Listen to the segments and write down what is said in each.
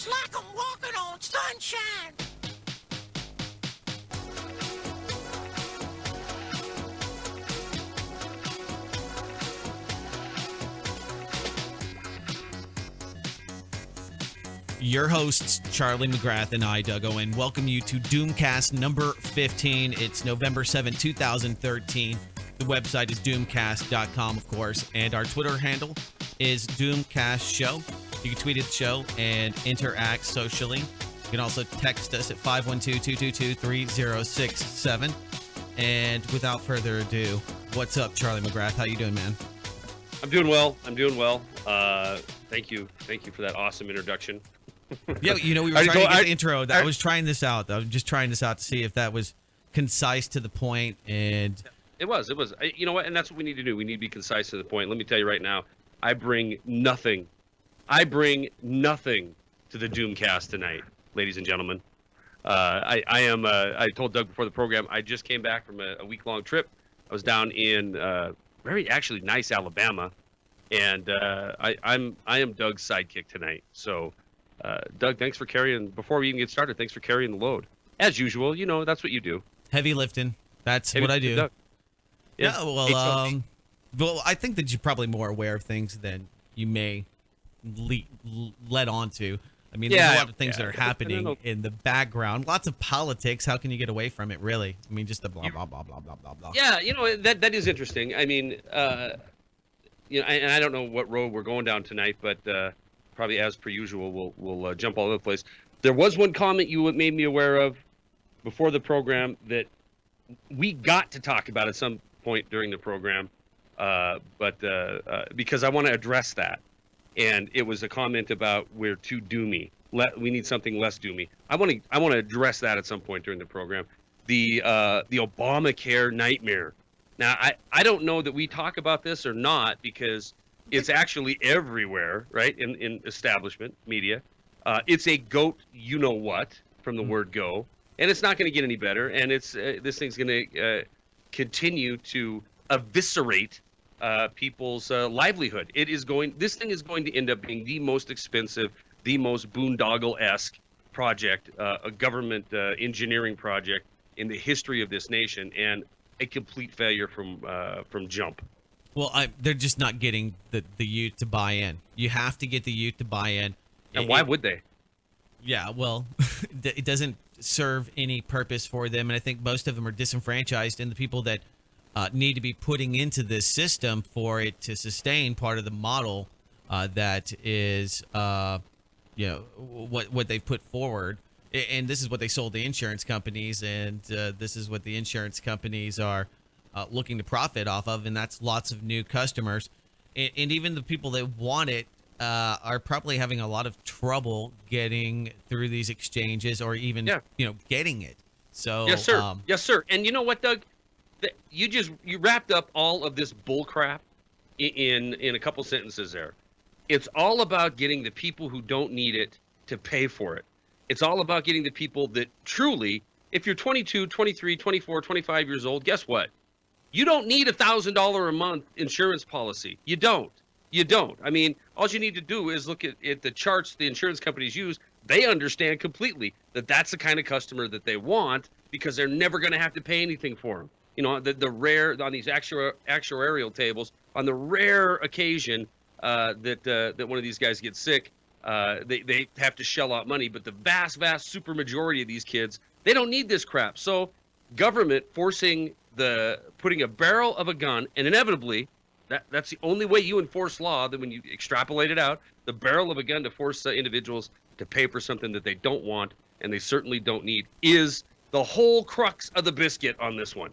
like I'm walking on sunshine. Your hosts, Charlie McGrath and I, Doug Owen, welcome you to DoomCast number 15. It's November 7, 2013. The website is DoomCast.com, of course, and our Twitter handle is DoomCast Show. You can tweet at the show and interact socially. You can also text us at 512-222-3067. And without further ado, what's up, Charlie McGrath? How you doing, man? I'm doing well. Thank you for that awesome introduction. Yeah, you know, we were trying to get the intro. I was trying this out. I was just trying this out to see if that was concise to the point, and it was. You know what? And that's what we need to do. We need to be concise to the point. Let me tell you right now, I bring nothing to the DoomCast tonight, ladies and gentlemen. I told Doug before the program, I just came back from a week-long trip. I was down in very actually nice Alabama, and I am Doug's sidekick tonight. So, Doug, thanks for carrying. Before we even get started, thanks for carrying the load. As usual, you know that's what you do. Heavy lifting. That's what I do. Doug. Yeah. Well, I think that you're probably more aware of things than you may let on to. I mean, there's a lot of things that are happening in the background. Lots of politics. How can you get away from it, really? I mean, just the blah, blah, blah, blah, blah, blah, blah. Yeah, you know, that is interesting. I mean, you know, and I don't know what road we're going down tonight, but probably as per usual, we'll jump all over the place. There was one comment you made me aware of before the program that we got to talk about at some point during the program, but because I want to address that. And it was a comment about we're too doomy. We need something less doomy. I want to address that at some point during the program. The Obamacare nightmare. Now, I don't know that we talk about this or not because it's actually everywhere, right? In establishment media, it's a goat. You know what from the word go, and it's not going to get any better. And it's this thing's going to continue to eviscerate people's livelihood. This thing is going to end up being the most expensive, the most boondoggle-esque project, a government engineering project in the history of this nation, and a complete failure from jump. Well, they're just not getting the youth to buy in. You have to get the youth to buy in. And why would they? Yeah, well, it doesn't serve any purpose for them, and I think most of them are disenfranchised, and the people that need to be putting into this system for it to sustain part of the model that is, what they've put forward. And this is what they sold the insurance companies, and this is what the insurance companies are looking to profit off of, and that's lots of new customers. And even the people that want it are probably having a lot of trouble getting through these exchanges or even, getting it. So yes, sir. Yes, sir. And you know what, Doug? You wrapped up all of this bull crap in a couple sentences there. It's all about getting the people who don't need it to pay for it. It's all about getting the people that truly, if you're 22, 23, 24, 25 years old, guess what? You don't need $1,000 a month insurance policy. You don't. I mean, all you need to do is look at the charts the insurance companies use. They understand completely that that's the kind of customer that they want because they're never going to have to pay anything for them. You know, the rare on these actuarial tables, on the rare occasion that one of these guys gets sick, they have to shell out money. But the vast super majority of these kids, they don't need this crap. So government putting a barrel of a gun, and inevitably that's the only way you enforce law. That when you extrapolate it out, the barrel of a gun to force individuals to pay for something that they don't want and they certainly don't need is the whole crux of the biscuit on this one.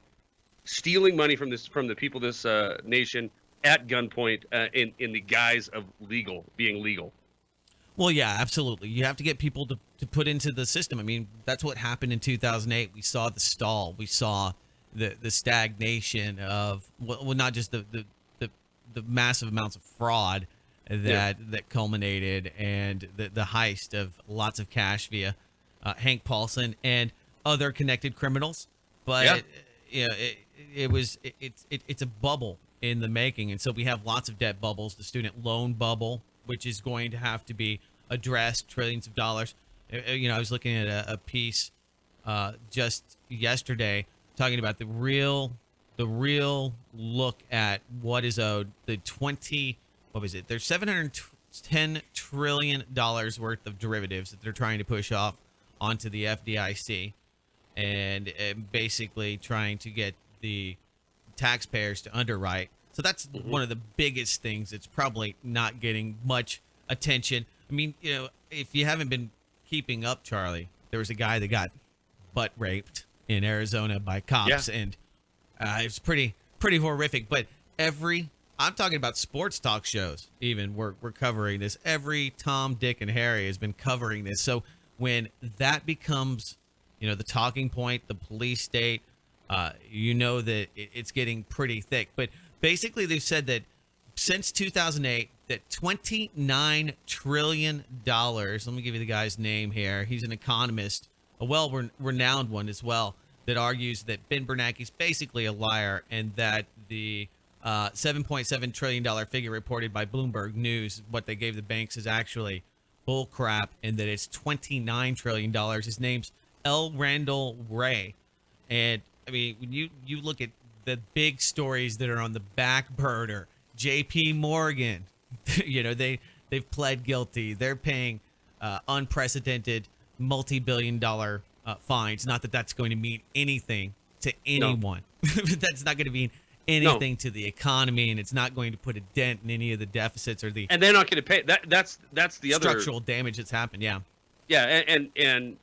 Stealing money from the people of this nation at gunpoint in the guise of being legal. Well, yeah, absolutely. You have to get people to put into the system. I mean, that's what happened in 2008. We saw the stall. We saw the stagnation of not just the massive amounts of fraud that culminated, and the heist of lots of cash via Hank Paulson and other connected criminals. But it's a bubble in the making, and so we have lots of debt bubbles. The student loan bubble, which is going to have to be addressed trillions of dollars. I was looking at a piece just yesterday talking about the real look at what is owed. What was it? There's $710 trillion worth of derivatives that they're trying to push off onto the FDIC, and basically trying to get the taxpayers to underwrite. So that's one of the biggest things that's probably not getting much attention. I mean, if you haven't been keeping up, Charlie, there was a guy that got butt raped in Arizona by cops, and it's pretty horrific. But I'm talking about sports talk shows, even we're covering this. Every Tom, Dick, and Harry has been covering this. So when that becomes, the talking point, the police state, that it's getting pretty thick. But basically, they've said that since 2008, that $29 trillion. Let me give you the guy's name here. He's an economist, a well-renowned one as well, that argues that Ben Bernanke's basically a liar, and that the $7.7 trillion figure reported by Bloomberg News, what they gave the banks, is actually bull crap, and that it's $29 trillion. His name's L. Randall Wray. And I mean, when you look at the big stories that are on the back burner, J.P. Morgan, they've pled guilty. They're paying unprecedented multi-billion-dollar fines. Not that that's going to mean anything to anyone. No. That's not going to mean anything to the economy, and it's not going to put a dent in any of the deficits or the. And they're not going to pay. That's the other structural damage that's happened. Yeah. Yeah, and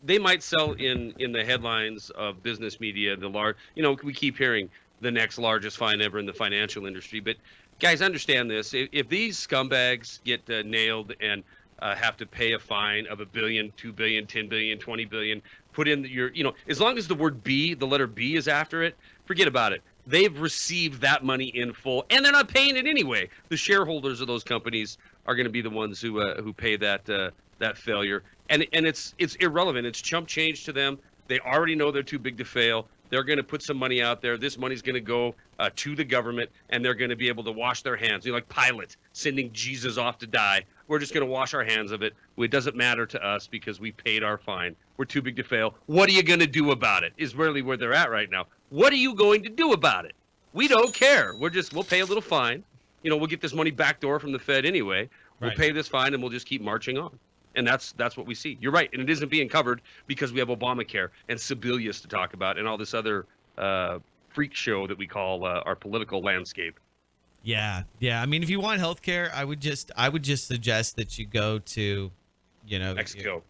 they might sell in the headlines of business media the large. We keep hearing the next largest fine ever in the financial industry, but guys, understand this: if these scumbags get nailed and have to pay a fine of $1 billion, $2 billion, $10 billion, $20 billion, put in as long as the word B, the letter B is after it, forget about it. They've received that money in full, and they're not paying it anyway. The shareholders of those companies are going to be the ones who pay that failure, and it's irrelevant. It's chump change to them. They already know they're too big to fail. They're going to put some money out there. This money's going to go to the government, and they're going to be able to wash their hands. Like Pilate sending Jesus off to die. We're just going to wash our hands of it. It doesn't matter to us because we paid our fine. We're too big to fail. What are you going to do about it? Is really where they're at right now. What are you going to do about it? We don't care. We'll pay a little fine. We'll get this money backdoor from the Fed anyway. We'll pay this fine, and we'll just keep marching on. And that's what we see. You're right, and it isn't being covered because we have Obamacare and Sebelius to talk about and all this other freak show that we call our political landscape. Yeah. I mean, if you want healthcare, I would just suggest that you go to, Mexico.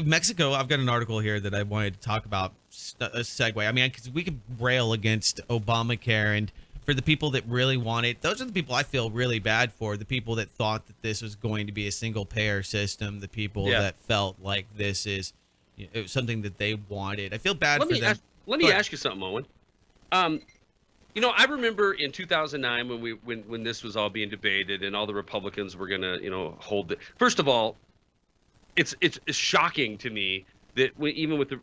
Mexico. I've got an article here that I wanted to talk about. A segue. I mean, because we could rail against Obamacare, and for the people that really want it, those are the people I feel really bad for. The people that thought that this was going to be a single payer system. The people that felt like this is it was something that they wanted. I feel bad for them. Let me ask you something, Owen. I remember in 2009 when this was all being debated and all the Republicans were going to, hold it. First of all, it's shocking to me that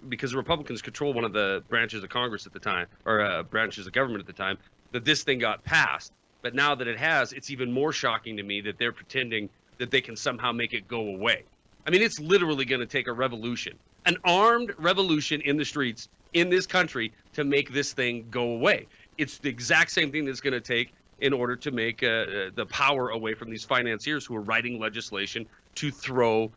because the Republicans control one of the branches of Congress at the time, or branches of government at the time, that this thing got passed. But now that it has, it's even more shocking to me that they're pretending that they can somehow make it go away. I mean, it's literally going to take a revolution, an armed revolution in the streets in this country to make this thing go away. It's the exact same thing that's going to take in order to make the power away from these financiers who are writing legislation to throw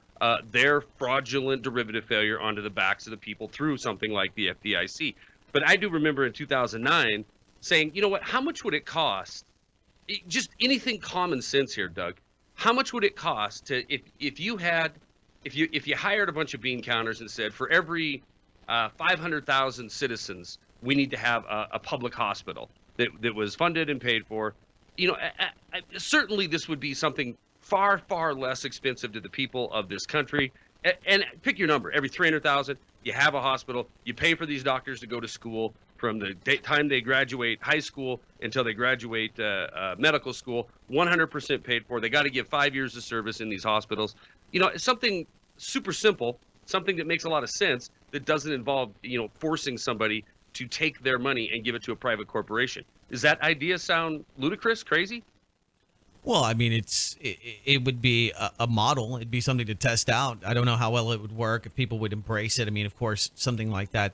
their fraudulent derivative failure onto the backs of the people through something like the FDIC. But I do remember in 2009 saying, how much would it cost? Just anything common sense here, Doug. How much would it cost to if you hired a bunch of bean counters and said, for every 500,000 citizens, we need to have a public hospital that was funded and paid for. Certainly this would be something far, far less expensive to the people of this country. And pick your number. Every 300,000, you have a hospital. You pay for these doctors to go to school from the time they graduate high school until they graduate medical school, 100% paid for. They got to give 5 years of service in these hospitals. It's something super simple, something that makes a lot of sense that doesn't involve, forcing somebody to take their money and give it to a private corporation. Does that idea sound ludicrous, crazy? Well, I mean, it would be a model. It'd be something to test out. I don't know how well it would work if people would embrace it. I mean, of course, something like uh,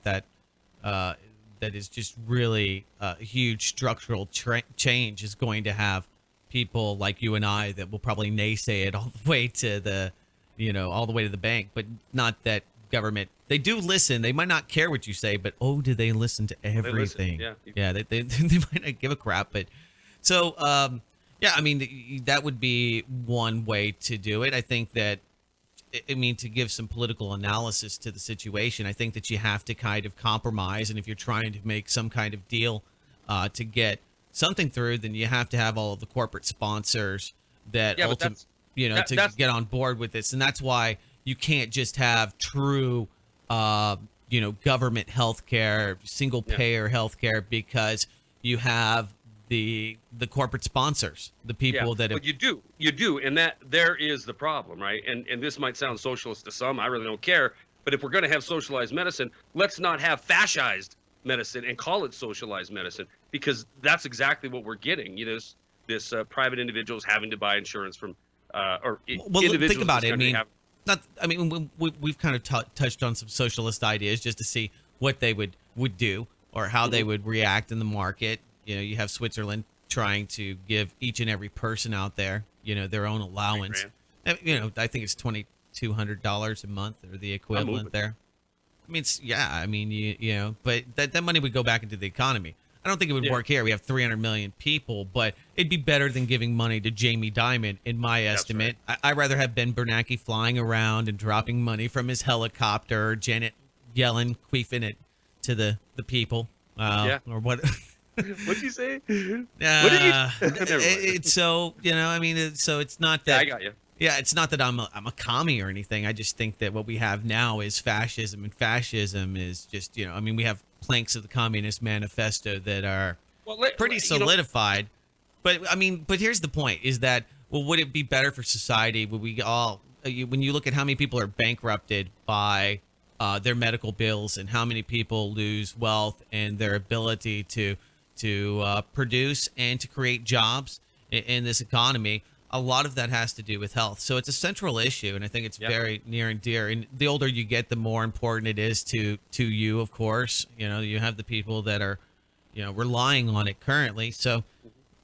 that is just really a huge structural change is going to have people like you and I that will probably naysay it all the way to all the way to the bank. But not that government. They do listen. They might not care what you say, but do they listen to everything? Yeah. Yeah, they they might not give a crap, but so. Yeah, I mean, that would be one way to do it. I think that, I mean, to give some political analysis to the situation, I think that you have to kind of compromise. And if you're trying to make some kind of deal to get something through, then you have to have all of the corporate sponsors that Yeah, but to get on board with this. And that's why you can't just have true, government healthcare, single payer healthcare, because you have the corporate sponsors, the people that have, you do, and that there is the problem, right? And this might sound socialist to some. I really don't care. But if we're going to have socialized medicine, let's not have fascized medicine and call it socialized medicine, because that's exactly what we're getting. This private individuals having to buy insurance from individuals. Think about it. I mean, we've kind of touched on some socialist ideas just to see what they would do or how they would react in the market. You have Switzerland trying to give each and every person out there, their own allowance. I think it's $2,200 a month or the equivalent there. I mean, but that money would go back into the economy. I don't think it would work here. We have 300 million people, but it'd be better than giving money to Jamie Dimon, in my estimate. Right. I'd rather have Ben Bernanke flying around and dropping money from his helicopter, Janet Yellen queefing it to the people. Or what? What'd you say? What did you? So it's not that. Yeah, I got you. Yeah, it's not that I'm a commie or anything. I just think that what we have now is fascism, and fascism is just we have planks of the Communist Manifesto that are pretty solidified. But here's the point: is that would it be better for society? Would we all, when you look at how many people are bankrupted by their medical bills and how many people lose wealth and their ability to produce and to create jobs in this economy, a lot of that has to do with health. So it's a central issue, and I think it's very near and dear. And the older you get, the more important it is to you, of course. You have the people that are, relying on it currently. So,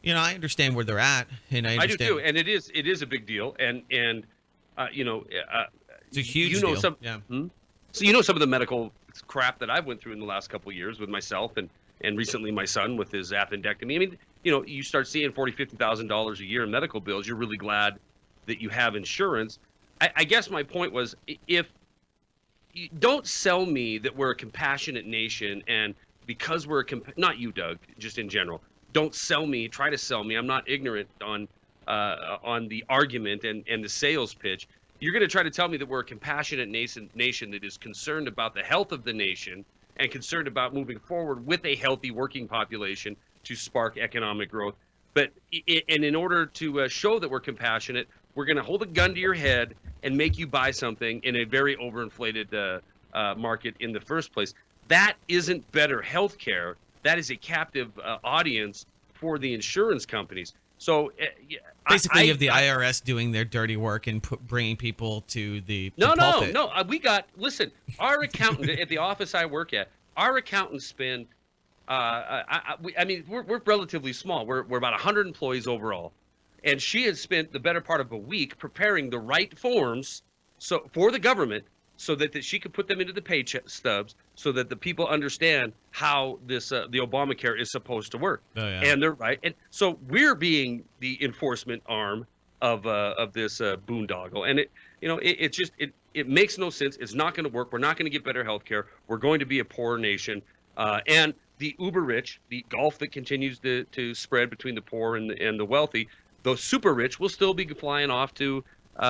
I understand where they're at, and I understand. I do too, and it is a big deal, and it's a huge deal. So some of the medical crap that I've went through in the last couple of years with myself and recently my son with his appendectomy. I mean, you start seeing $40,000-$50,000 a year in medical bills. You're really glad that you have insurance. I guess my point was, if you don't sell me that we're a compassionate nation, and because we're not you, Doug, just in general, don't try to sell me. I'm not ignorant on the argument and the sales pitch. You're going to try to tell me that we're a compassionate nation that is concerned about the health of the nation and concerned about moving forward with a healthy working population to spark economic growth. But in order to show that we're compassionate, we're going to hold a gun to your head and make you buy something in a very overinflated market in the first place. That isn't better health care. That is a captive audience for the insurance companies. So basically, you have the IRS doing their dirty work and bringing people to the pulpit. No. Listen, our accountant at the office I work at, our accountants spend. We're relatively small. We're about 100 employees overall, and she has spent the better part of a week preparing the right forms for the government, so that she could put them into the pay stubs, so that the people understand how the Obamacare is supposed to work. Oh, yeah. And they're right. And so we're being the enforcement arm of this boondoggle. And it makes no sense. It's not going to work. We're not going to get better health care. We're going to be a poor nation. And the uber rich, the gulf that continues to spread between the poor and the wealthy, those super rich will still be flying off to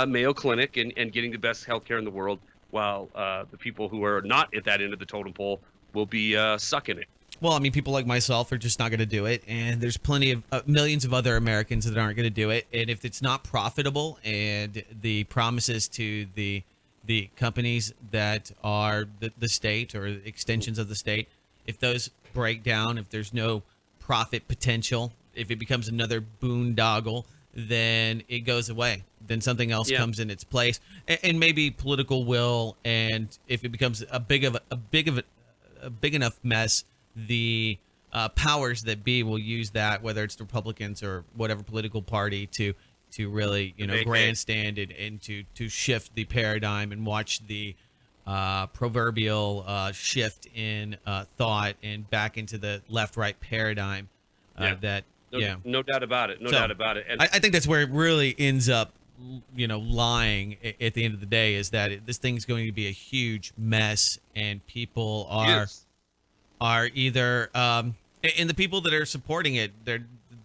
Mayo Clinic and getting the best health care in the world, while the people who are not at that end of the totem pole will be sucking it. Well, people like myself are just not going to do it, and there's plenty of millions of other Americans that aren't going to do it. And if it's not profitable, and the promises to the companies that are the state or extensions of the state, if those break down, if there's no profit potential, if it becomes another boondoggle, then it goes away. Then something else Yeah. comes in its place, and maybe political will. And if it becomes a big enough mess, the powers that be will use that, whether it's the Republicans or whatever political party, to really grandstand it and to shift the paradigm and watch the proverbial shift in thought and back into the left-right paradigm. No doubt about it. No doubt about it. And I think that's where it really ends up, lying at the end of the day, is that this thing's going to be a huge mess, and people are either and the people that are supporting it,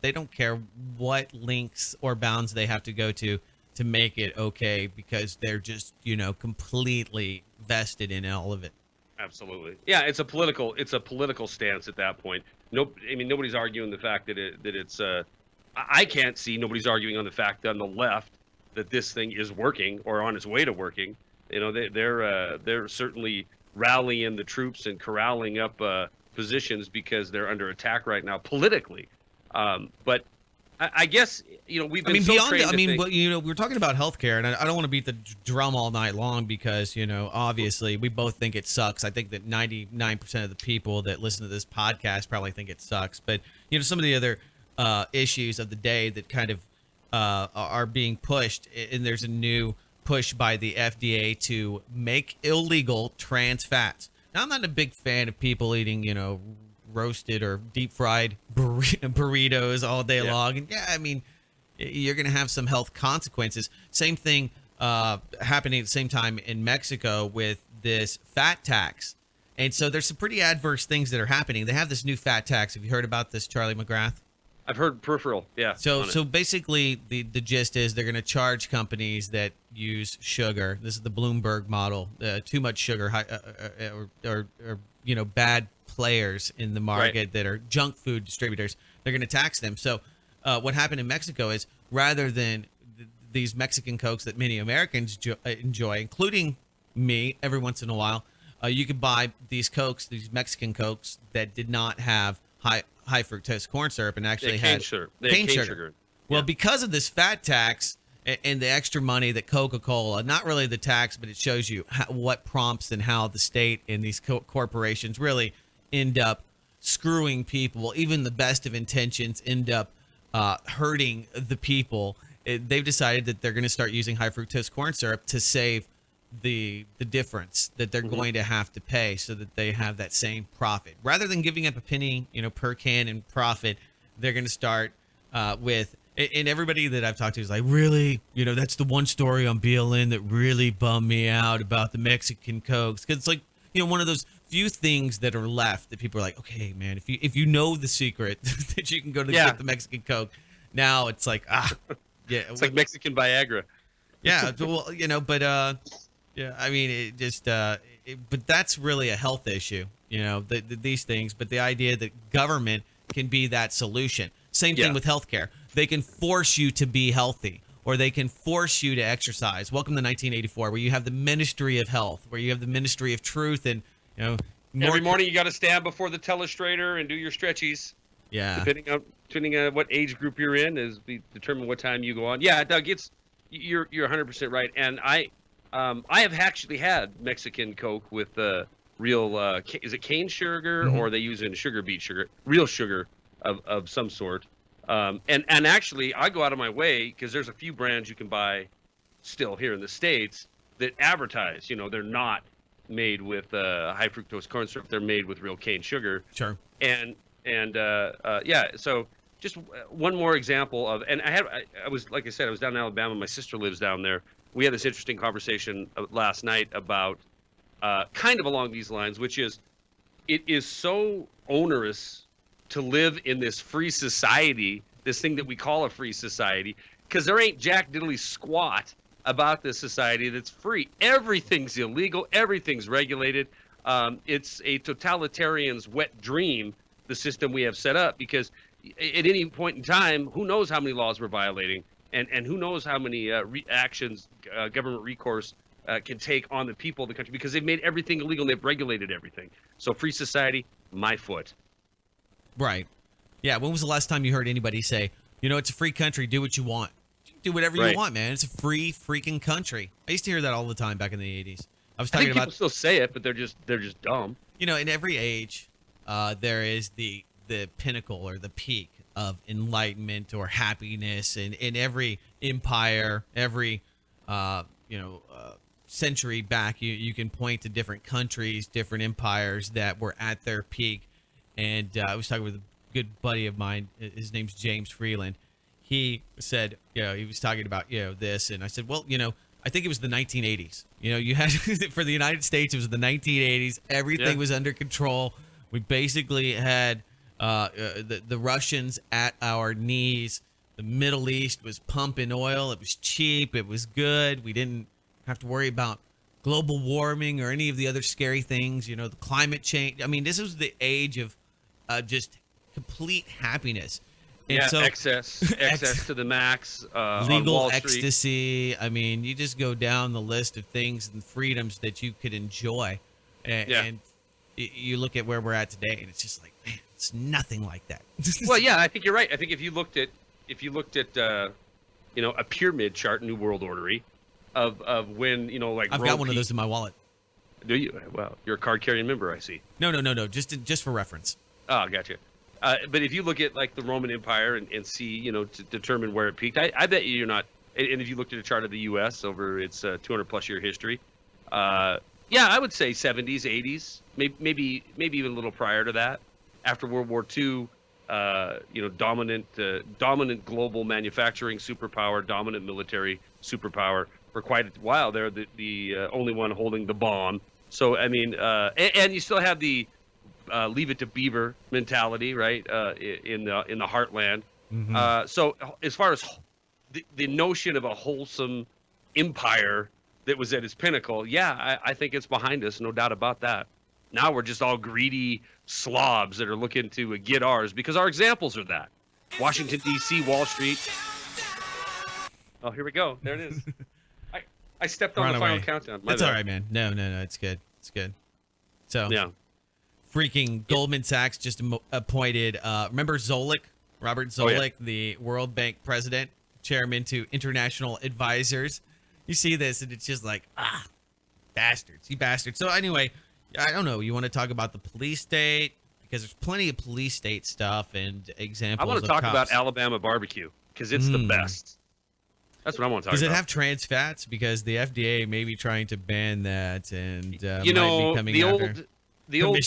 they don't care what links or bounds they have to go to make it okay, because they're just completely vested in all of it. Absolutely. Yeah, it's a political stance at that point. Nobody's arguing the fact that it's I can't see nobody's arguing on the fact that on the left that this thing is working or on its way to working. They're certainly rallying the troops and corralling up positions because they're under attack right now politically. But I guess we've been we're talking about healthcare, and I don't want to beat the drum all night long, because obviously we both think it sucks. I think that 99% of the people that listen to this podcast probably think it sucks. But some of the other issues of the day that kind of are being pushed, and there's a new push by the FDA to make illegal trans fats. Now, I'm not a big fan of people eating roasted or deep fried burritos all day long, and you're gonna have some health consequences. Same thing happening at the same time in Mexico with this fat tax, and so there's some pretty adverse things that are happening. They have this new fat tax. Have you heard about this, Charlie McGrath? I've heard peripheral. Yeah. So basically the gist is they're going to charge companies that use sugar. This is the Bloomberg model. Too much sugar, or bad players in the market that are junk food distributors. They're going to tax them. So what happened in Mexico is, rather than these Mexican Cokes that many Americans enjoy, including me, every once in a while, you could buy these Cokes, these Mexican Cokes that did not have high fructose corn syrup and actually had cane sugar. Well, because of this fat tax and the extra money that Coca-Cola, not really the tax, but it shows you what prompts and how the state and these corporations really end up screwing people. Even the best of intentions end up hurting the people. They've decided that they're going to start using high fructose corn syrup to save the difference that they're going to have to pay, so that they have that same profit. Rather than giving up a penny, per can in profit, they're going to start with, and everybody that I've talked to is like, really, that's the one story on BLN that really bummed me out about the Mexican Cokes. Because it's like, one of those few things that are left that people are like, okay, man, if you know the secret that you can go to get the Mexican Coke, now it's like, it's like Mexican Viagra. Yeah, well, but it just, but that's really a health issue, these things. But the idea that government can be that solution. Same thing with healthcare. They can force you to be healthy, or they can force you to exercise. Welcome to 1984, where you have the Ministry of Health, where you have the Ministry of Truth, and every morning you got to stand before the telestrator and do your stretchies. Yeah. Depending on what age group you're in, is determine what time you go on. Yeah, Doug, you're 100% right, and I have actually had Mexican Coke with real, is it cane sugar, or they use in sugar beet sugar, real sugar of some sort. And actually, I go out of my way, because there's a few brands you can buy still here in the States that advertise, they're not made with high fructose corn syrup. They're made with real cane sugar. Sure. And so just one more example of, and I was, like I said, I was down in Alabama. My sister lives down there. We had this interesting conversation last night about kind of along these lines, which is, it is so onerous to live in this free society, this thing that we call a free society, because there ain't jack diddly squat about this society that's free. Everything's illegal. Everything's regulated. It's a totalitarian's wet dream, the system we have set up, because at any point in time, who knows how many laws we're violating, and who knows how many actions government recourse can take on the people of the country, because they've made everything illegal and they've regulated everything. So free society, my foot. Right. Yeah. When was the last time you heard anybody say, it's a free country, do what you want? Do whatever Right. you want, man. It's a free freaking country. I used to hear that all the time back in the 80s. I was I talking think about, people still say it, but they're just dumb. in every age, there is the pinnacle or the peak of enlightenment or happiness, and in every empire, every century back, you can point to different countries, different empires that were at their peak. And I was talking with a good buddy of mine. His name's James Freeland. He said, he was talking about, this. And I said, well, I think it was the 1980s. You had for the United States, it was the 1980s. Everything was under control. We basically had the Russians at our knees. The Middle East was pumping oil. It was cheap. It was good. We didn't have to worry about global warming or any of the other scary things. The climate change. I mean, this was the age of just complete happiness. And so, excess to the max. On legal Wall Street. ecstasy. I mean, you just go down the list of things and freedoms that you could enjoy, and you look at where we're at today, and it's just like, man, it's nothing like that. Well, yeah, I think you're right. I think if you looked at a pyramid chart, New World Ordery, of when I've got one of those in my wallet. Do you? Well, you're a card carrying member, I see. No. Just for reference. Oh, gotcha. But if you look at like the Roman Empire and see, to determine where it peaked, I bet you're not. And if you looked at a chart of the U.S. over its 200 plus year history, I would say 70s, 80s, maybe even a little prior to that. After World War II, dominant global manufacturing superpower, dominant military superpower for quite a while. They're the only one holding the bomb. So I mean, and you still have the leave it to Beaver mentality, right? In the heartland. Mm-hmm. So as far as the notion of a wholesome empire that was at its pinnacle, I think it's behind us, no doubt about that. Now we're just all greedy slobs that are looking to get ours because our examples are that. Washington, D.C., Wall Street. Oh, here we go. There it is. I stepped on the final countdown. That's all right, man. No, it's good. It's good. So, yeah. Freaking Goldman Sachs just appointed, remember Zolik? Robert Zolik, the World Bank president, chairman to international advisors. You see this, and it's just like, bastards. You bastards. So anyway, I don't know. You want to talk about the police state? Because there's plenty of police state stuff and examples. I want to talk about Alabama barbecue because it's the best. That's what I want to talk about. Does it have trans fats? Because the FDA may be trying to ban that, and might be coming the old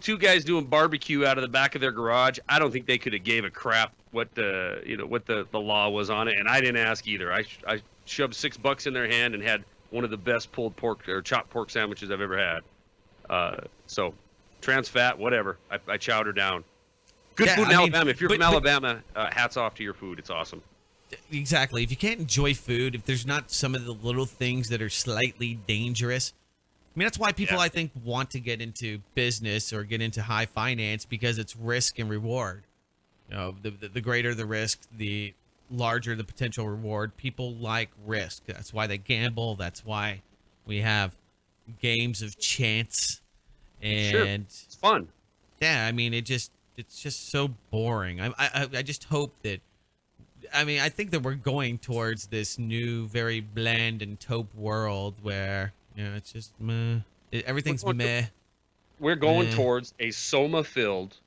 two guys doing barbecue out of the back of their garage. I don't think they could have gave a crap what the law was on it, and I didn't ask either. I shoved $6 in their hand and had one of the best pulled pork or chopped pork sandwiches I've ever had. So trans fat, whatever. I chowed her down. Good food in Alabama. If you're from Alabama, hats off to your food. It's awesome. Exactly. If you can't enjoy food, if there's not some of the little things that are slightly dangerous, I mean, that's why people, I think, want to get into business or get into high finance because it's risk and reward. The greater the risk, the larger the potential reward. People like risk. That's why they gamble. That's why we have games of chance. And sure. It's fun. Yeah, I mean, it's just so boring. I just hope that. I mean, I think that we're going towards this new, very bland and taupe world where it's just meh. Everything's meh. We're going towards a soma-filled.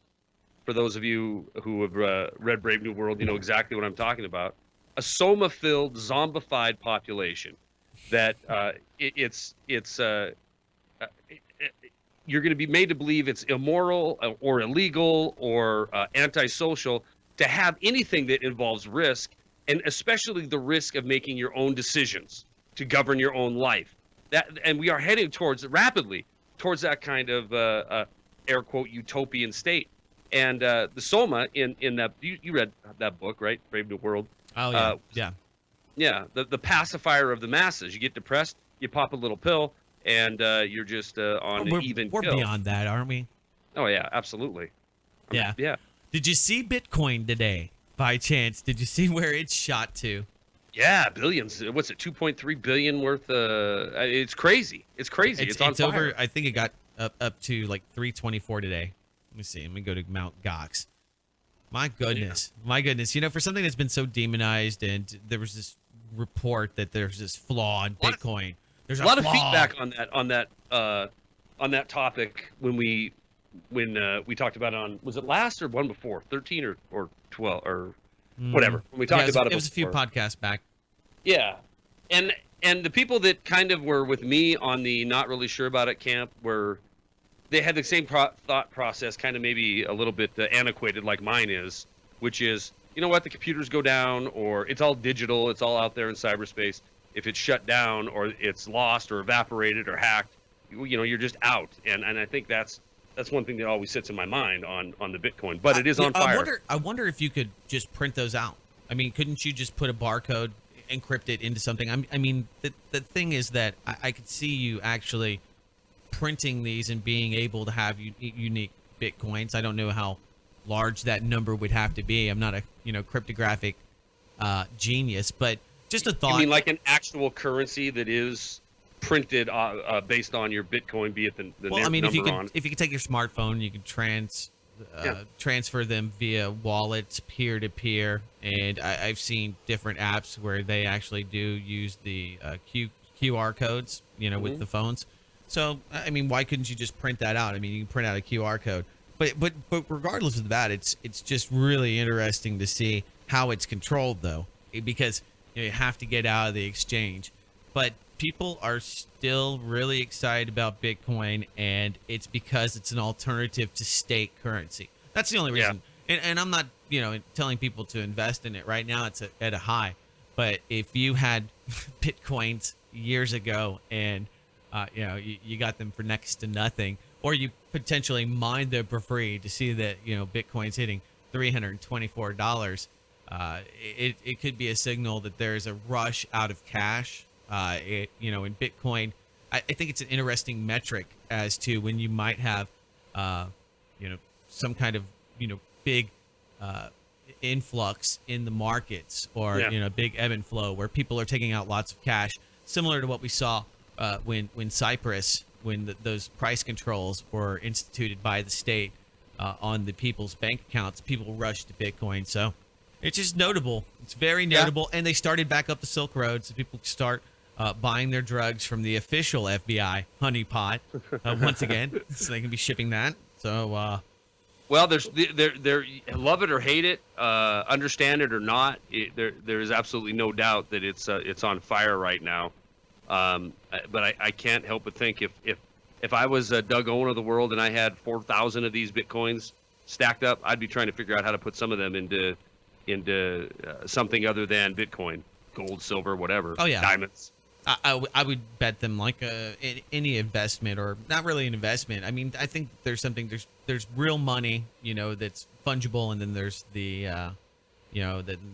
For those of you who have read Brave New World, you know exactly what I'm talking about. A soma-filled, zombified population that you're going to be made to believe it's immoral or illegal or antisocial to have anything that involves risk, and especially the risk of making your own decisions to govern your own life. And we are heading rapidly towards that kind of air quote utopian state. And the Soma in that you read that book, right? Brave New World. Oh yeah, yeah. The pacifier of the masses. You get depressed, you pop a little pill, and you're just on an even We're kill. beyond that, aren't we? Oh yeah, absolutely. Yeah. Did you see Bitcoin today? By chance, did you see where it shot to? Yeah, billions. What's it? 2.3 billion worth. It's crazy. It's crazy. It's on fire. Over. I think it got up to like 324 today. Let me see. Let me go to Mount Gox. My goodness. My goodness. For something that's been so demonized, and there was this report that there's this flaw in Bitcoin. There's a lot of flaw. feedback on that topic when we talked about it on, was it last or one before, 13 or 12 or whatever, when we talked about it. It was a few podcasts back. Yeah. And the people that kind of were with me on the not really sure about it camp they had the same thought process, kind of maybe a little bit antiquated like mine is, which is, you know what, the computers go down, or it's all digital, it's all out there in cyberspace. If it's shut down or it's lost or evaporated or hacked, you're just out. And I think that's one thing that always sits in my mind on the Bitcoin, but it is on fire. I wonder if you could just print those out. I mean, couldn't you just put a barcode, encrypt it into something? I mean, the thing is that I could see you actually printing these and being able to have unique Bitcoins. I don't know how large that number would have to be. I'm not a cryptographic genius, but just a thought. You mean like an actual currency that is printed based on your Bitcoin, be it the number on? If you could take your smartphone, you could transfer them via wallets, peer-to-peer, and I've seen different apps where they actually do use the QR codes, with the phones. So, I mean, why couldn't you just print that out? I mean, you can print out a QR code. But regardless of that, it's just really interesting to see how it's controlled, though, because you have to get out of the exchange. But people are still really excited about Bitcoin, and it's because it's an alternative to state currency. That's the only reason. Yeah. And I'm not, telling people to invest in it right now. It's at a high. But if you had Bitcoins years ago and you got them for next to nothing, or you potentially mined them for free to see that, Bitcoin's hitting $324, it could be a signal that there's a rush out of cash. In Bitcoin, I think it's an interesting metric as to when you might have, some kind of, big influx in the markets, or, big ebb and flow where people are taking out lots of cash, similar to what we saw when Cyprus, when those price controls were instituted by the state on the people's bank accounts. People rushed to Bitcoin. So it's just notable. It's very notable. Yeah. And they started back up the Silk Road, so people start buying their drugs from the official FBI honeypot once again, so they can be shipping that. So, well, there, love it or hate it, understand it or not, there is absolutely no doubt that it's on fire right now. But I can't help but think if I was Doug Owen of the world and I had 4,000 of these Bitcoins stacked up, I'd be trying to figure out how to put some of them into something other than Bitcoin, gold, silver, whatever. Oh yeah, diamonds. I would bet them like any investment, or not really an investment. I mean, I think there's real money, that's fungible, and then there's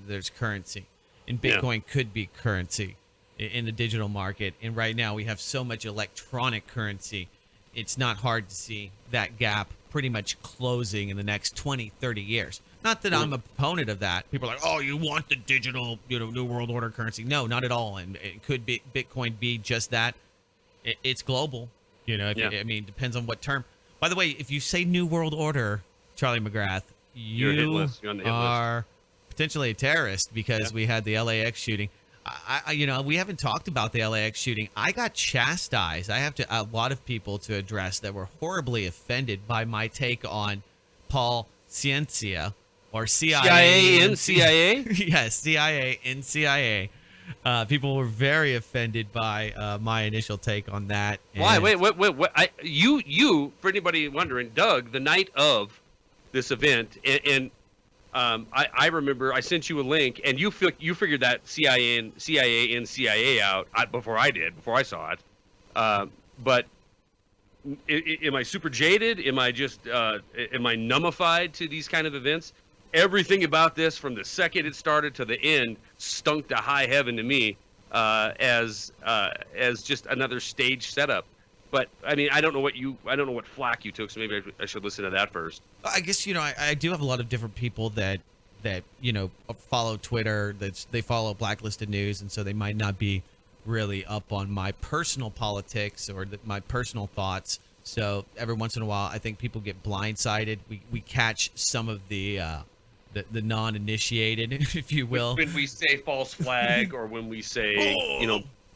there's currency, and Bitcoin could be currency in the digital market. And right now we have so much electronic currency, it's not hard to see that gap pretty much closing in the next 20, 30 years. Not that I'm a proponent of that. People are like, oh, you want the digital, New World Order currency. No, not at all. And it could be Bitcoin be just that. It's global. I mean, depends on what term. By the way, if you say New World Order, Charlie McGrath, you are potentially a terrorist, because we had the LAX shooting. We haven't talked about the LAX shooting. I got chastised. I have a lot of people to address that were horribly offended by my take on Paul Ciencia, or CIA in CIA? Yes, CIA in CIA. People were very offended by my initial take on that. Why? Wait. You, for anybody wondering, Doug, the night of this event, and I remember I sent you a link, and you figured that CIA in CIA out before I saw it. But am I super jaded? Am I just am I numbified to these kind of events? Everything about this, from the second it started to the end, stunk to high heaven to me, as just another stage setup. But I mean, I don't know what flack you took, so maybe I should listen to that first. I guess I do have a lot of different people that follow Twitter. They follow Blacklisted News, and so they might not be really up on my personal politics or my personal thoughts. So every once in a while, I think people get blindsided. We catch some of the the non-initiated, if you will. When we say false flag, or when we say,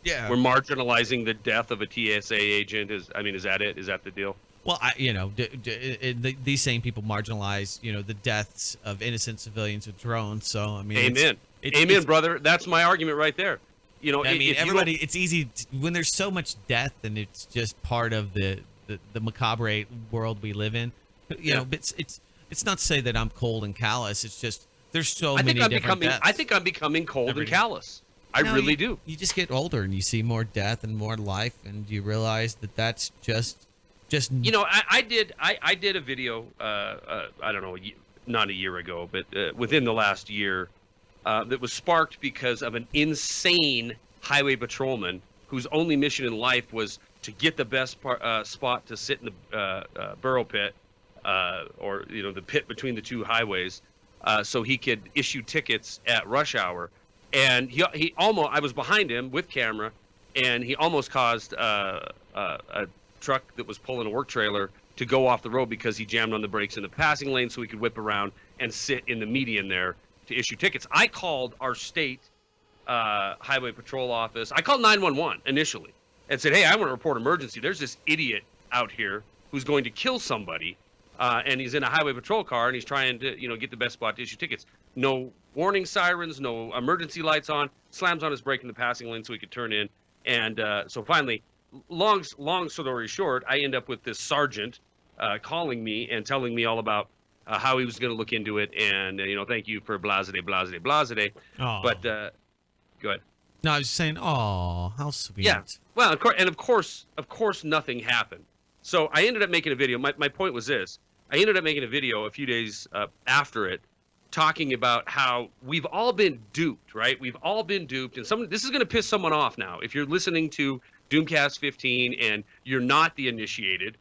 Yeah. we're marginalizing the death of a TSA agent, is that it? Is that the deal? Well, these same people marginalize, the deaths of innocent civilians with drones. So, I mean, Amen. Amen, brother. That's my argument right there. Everybody, it's easy when there's so much death, and it's just part of the macabre world we live in. But it's not to say that I'm cold and callous. It's just there's so many different deaths. I think I'm becoming cold and callous. I really do. You just get older and you see more death and more life, and you realize that that's just. I did a video. I don't know, not a year ago, but within the last year, that was sparked because of an insane highway patrolman whose only mission in life was to get the best spot to sit in the burrow pit, or the pit between the two highways, so he could issue tickets at rush hour. And he almost, I was behind him with camera, and he almost caused a truck that was pulling a work trailer to go off the road because he jammed on the brakes in the passing lane so he could whip around and sit in the median there to issue tickets. I called our state highway patrol office. I called 911 initially and said, hey, I want to report emergency. There's this idiot out here who's going to kill somebody, and he's in a highway patrol car, and he's trying to get the best spot to issue tickets. No warning sirens, no emergency lights on, slams on his brake in the passing lane so he could turn in. And so finally, long story short, I end up with this sergeant calling me and telling me all about how he was going to look into it, and thank you for blasade. But go ahead. No, I was just saying, oh, how sweet. Yeah. Well, of course, nothing happened. So I ended up making a video. My point was this: I ended up making a video a few days after it, talking about how we've all been duped, right? We've all been duped, and this is going to piss someone off now. If you're listening to DoomCast 15 and you're not the initiated,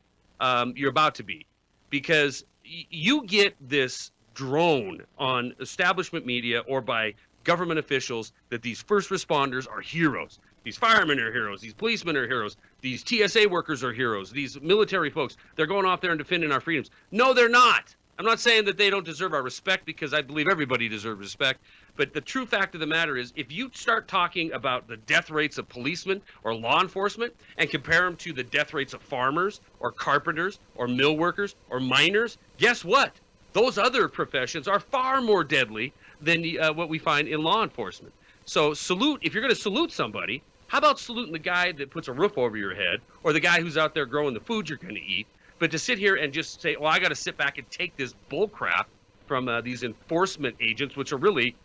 you're about to be, because you get this drone on establishment media or by government officials that these first responders are heroes. These firemen are heroes. These policemen are heroes. These TSA workers are heroes. These military folks, they're going off there and defending our freedoms. No, they're not. I'm not saying that they don't deserve our respect, because I believe everybody deserves respect. But the true fact of the matter is, if you start talking about the death rates of policemen or law enforcement and compare them to the death rates of farmers or carpenters or mill workers or miners, guess what? Those other professions are far more deadly than what we find in law enforcement. So if you're going to salute somebody, how about saluting the guy that puts a roof over your head, or the guy who's out there growing the food you're going to eat? But to sit here and just say, well, I got to sit back and take this bull crap from these enforcement agents, which are really,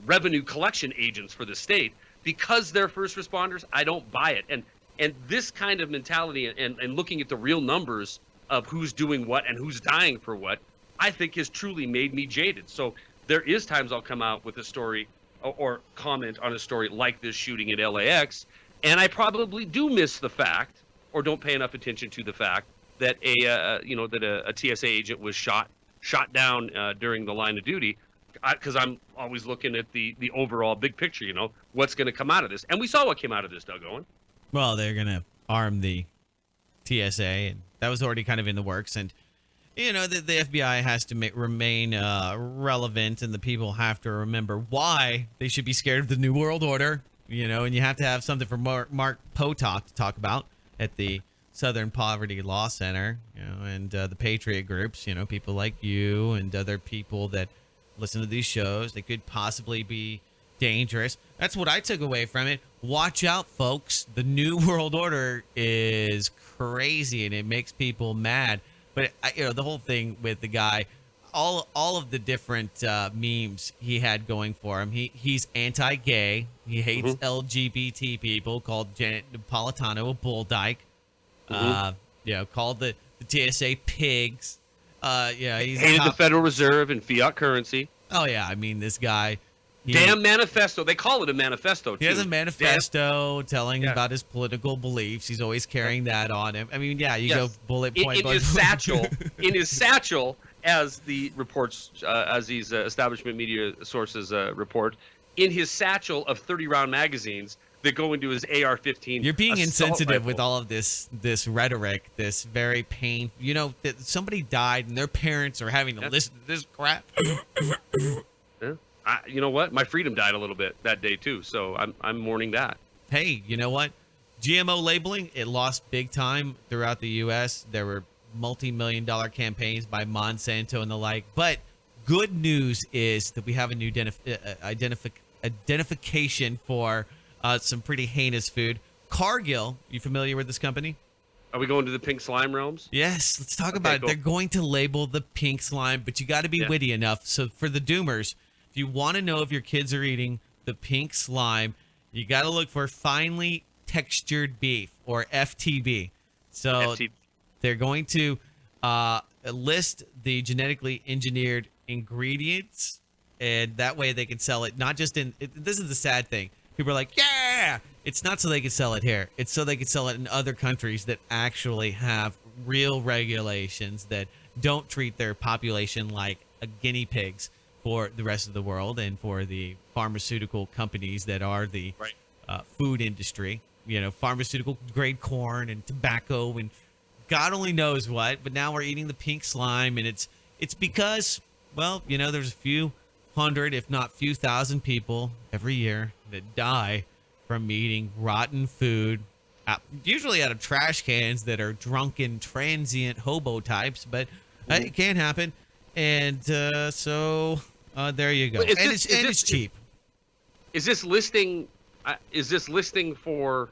revenue collection agents for the state, because they're first responders, I don't buy it. And this kind of mentality and looking at the real numbers of who's doing what and who's dying for what, I think has truly made me jaded. So there is times I'll come out with a story or comment on a story like this shooting at LAX, and I probably do miss the fact, or don't pay enough attention to the fact, that a TSA agent was shot down during the line of duty, because I'm always looking at the overall big picture, what's going to come out of this. And we saw what came out of this, Doug Owen. Well, they're going to arm the TSA, and that was already kind of in the works. And, the FBI has to remain relevant, and the people have to remember why they should be scared of the New World Order, and you have to have something for Mark Potok to talk about at the Southern Poverty Law Center, and the Patriot groups, people like you and other people that listen to these shows. They could possibly be dangerous. That's what I took away from it. Watch out, folks. The New World Order is crazy, and it makes people mad. But the whole thing with the guy, all of the different memes he had going for him. He's anti-gay. He hates LGBT people. Called Janet Napolitano a bull dyke. Called the TSA pigs. He's hated the Federal Reserve and fiat currency. Oh yeah, I mean, this guy. Damn manifesto. They call it a manifesto, too. He has a manifesto telling about his political beliefs. He's always carrying that on him. I mean, go bullet point. In his satchel, as the reports, as these establishment media sources report, in his satchel of 30-round magazines, that go into his AR-15. You're being assault insensitive with rifle. all of this rhetoric, this very pain. You know that somebody died and their parents are having to listen to this crap. Yeah. You know what? My freedom died a little bit that day too, so I'm mourning that. Hey, you know what? GMO labeling, it lost big time throughout the U.S. There were multi-million-dollar campaigns by Monsanto and the like. But good news is that we have a new identification for some pretty heinous food. Cargill, you familiar with this company? Are we going to the pink slime realms? Yes, let's talk about it. cool. They're going to label the pink slime, but you got to be witty enough. So for the doomers, if you want to know if your kids are eating the pink slime, you got to look for finely textured beef, or FTB. So FTB. they're going to list the genetically engineered ingredients, and that way they can sell it not just in this is the sad thing. People are like, yeah, it's not so they can sell it here. It's so they can sell it in other countries that actually have real regulations that don't treat their population like guinea pigs for the rest of the world and for the pharmaceutical companies that are the food industry. You know, pharmaceutical grade corn and tobacco and God only knows what. But now we're eating the pink slime, and it's because, well, you know, there's a few hundred, if not few thousand people every year that die from eating rotten food, usually out of trash cans that are drunken, transient hobo types. But it can happen, and so there you go. Well, And it's cheap. Is this listing? Is this listing for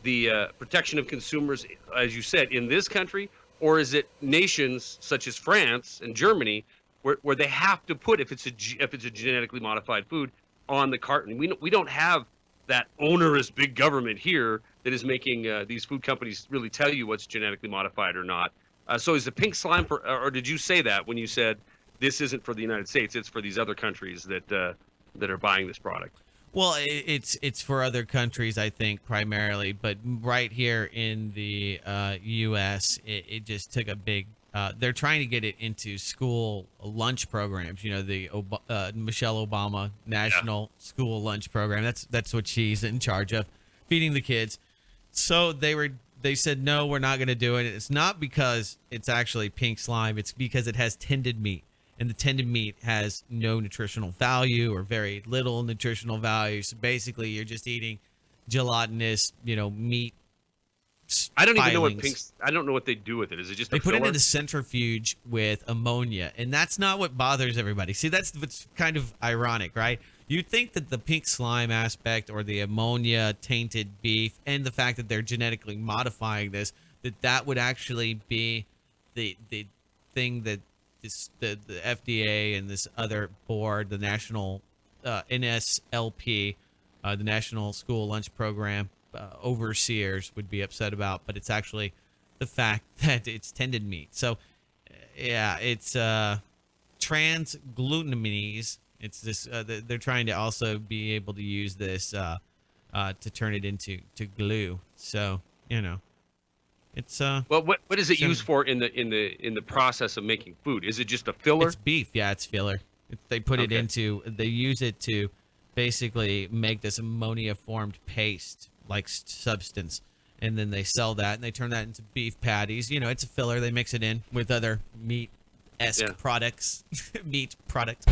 the protection of consumers, as you said, in this country, or is it nations such as France and Germany where they have to put if it's a genetically modified food on the carton? We don't have that onerous big government here that is making these food companies really tell you what's genetically modified or not. So is the pink slime for, or did you say that when you said this isn't for the United States, it's for these other countries that are buying this product? Well, it's for other countries, I think, primarily, but right here in the U.S., it just took a big. They're trying to get it into school lunch programs. You know, the Michelle Obama National School Lunch Program. That's what she's in charge of, feeding the kids. So they said no, we're not going to do it. It's not because it's actually pink slime. It's because it has tended meat. And the tended meat has no nutritional value or very little nutritional value. So basically, you're just eating gelatinous, meat. I don't even know filings. I don't know what they do with it. Is it just They a put it filler? in the centrifuge with ammonia, and that's not what bothers everybody. See, that's what's kind of ironic, right? You'd think that the pink slime aspect or the ammonia tainted beef and the fact that they're genetically modifying this, that would actually be the thing that the FDA and this other board, the National NSLP, the National School Lunch Program overseers would be upset about, but it's actually the fact that it's tended meat. So, yeah, it's trans glutamines. It's this. They're trying to also be able to use this to turn it into glue. So it's Well, what is it used for in the process of making food? Is it just a filler? It's beef. Yeah, it's filler. They put it into. They use it to basically make this ammonia formed paste like substance, and then they sell that and they turn that into beef patties. It's a filler. They mix it in with other meat-esque products, meat products.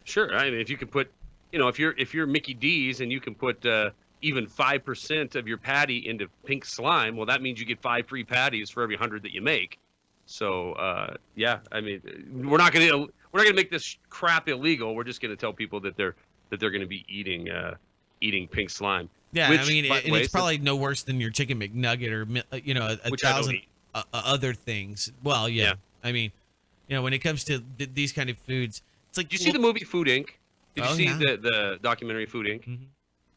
Sure. I mean, if you can put, if you're Mickey D's and you can put even 5% of your patty into pink slime, well, that means you get 5 free patties for every 100 that you make. So, yeah, I mean, we're not gonna make this crap illegal. We're just gonna tell people that they're gonna be eating pink slime. Yeah, Which, I mean, by the way, it's probably no worse than your chicken McNugget or a Which I don't thousand eat. other things. Well, yeah. I mean, when it comes to these kind of foods, it's like. Did you see the movie Food Inc.? Did you see yeah. the documentary Food Inc.? Mhm.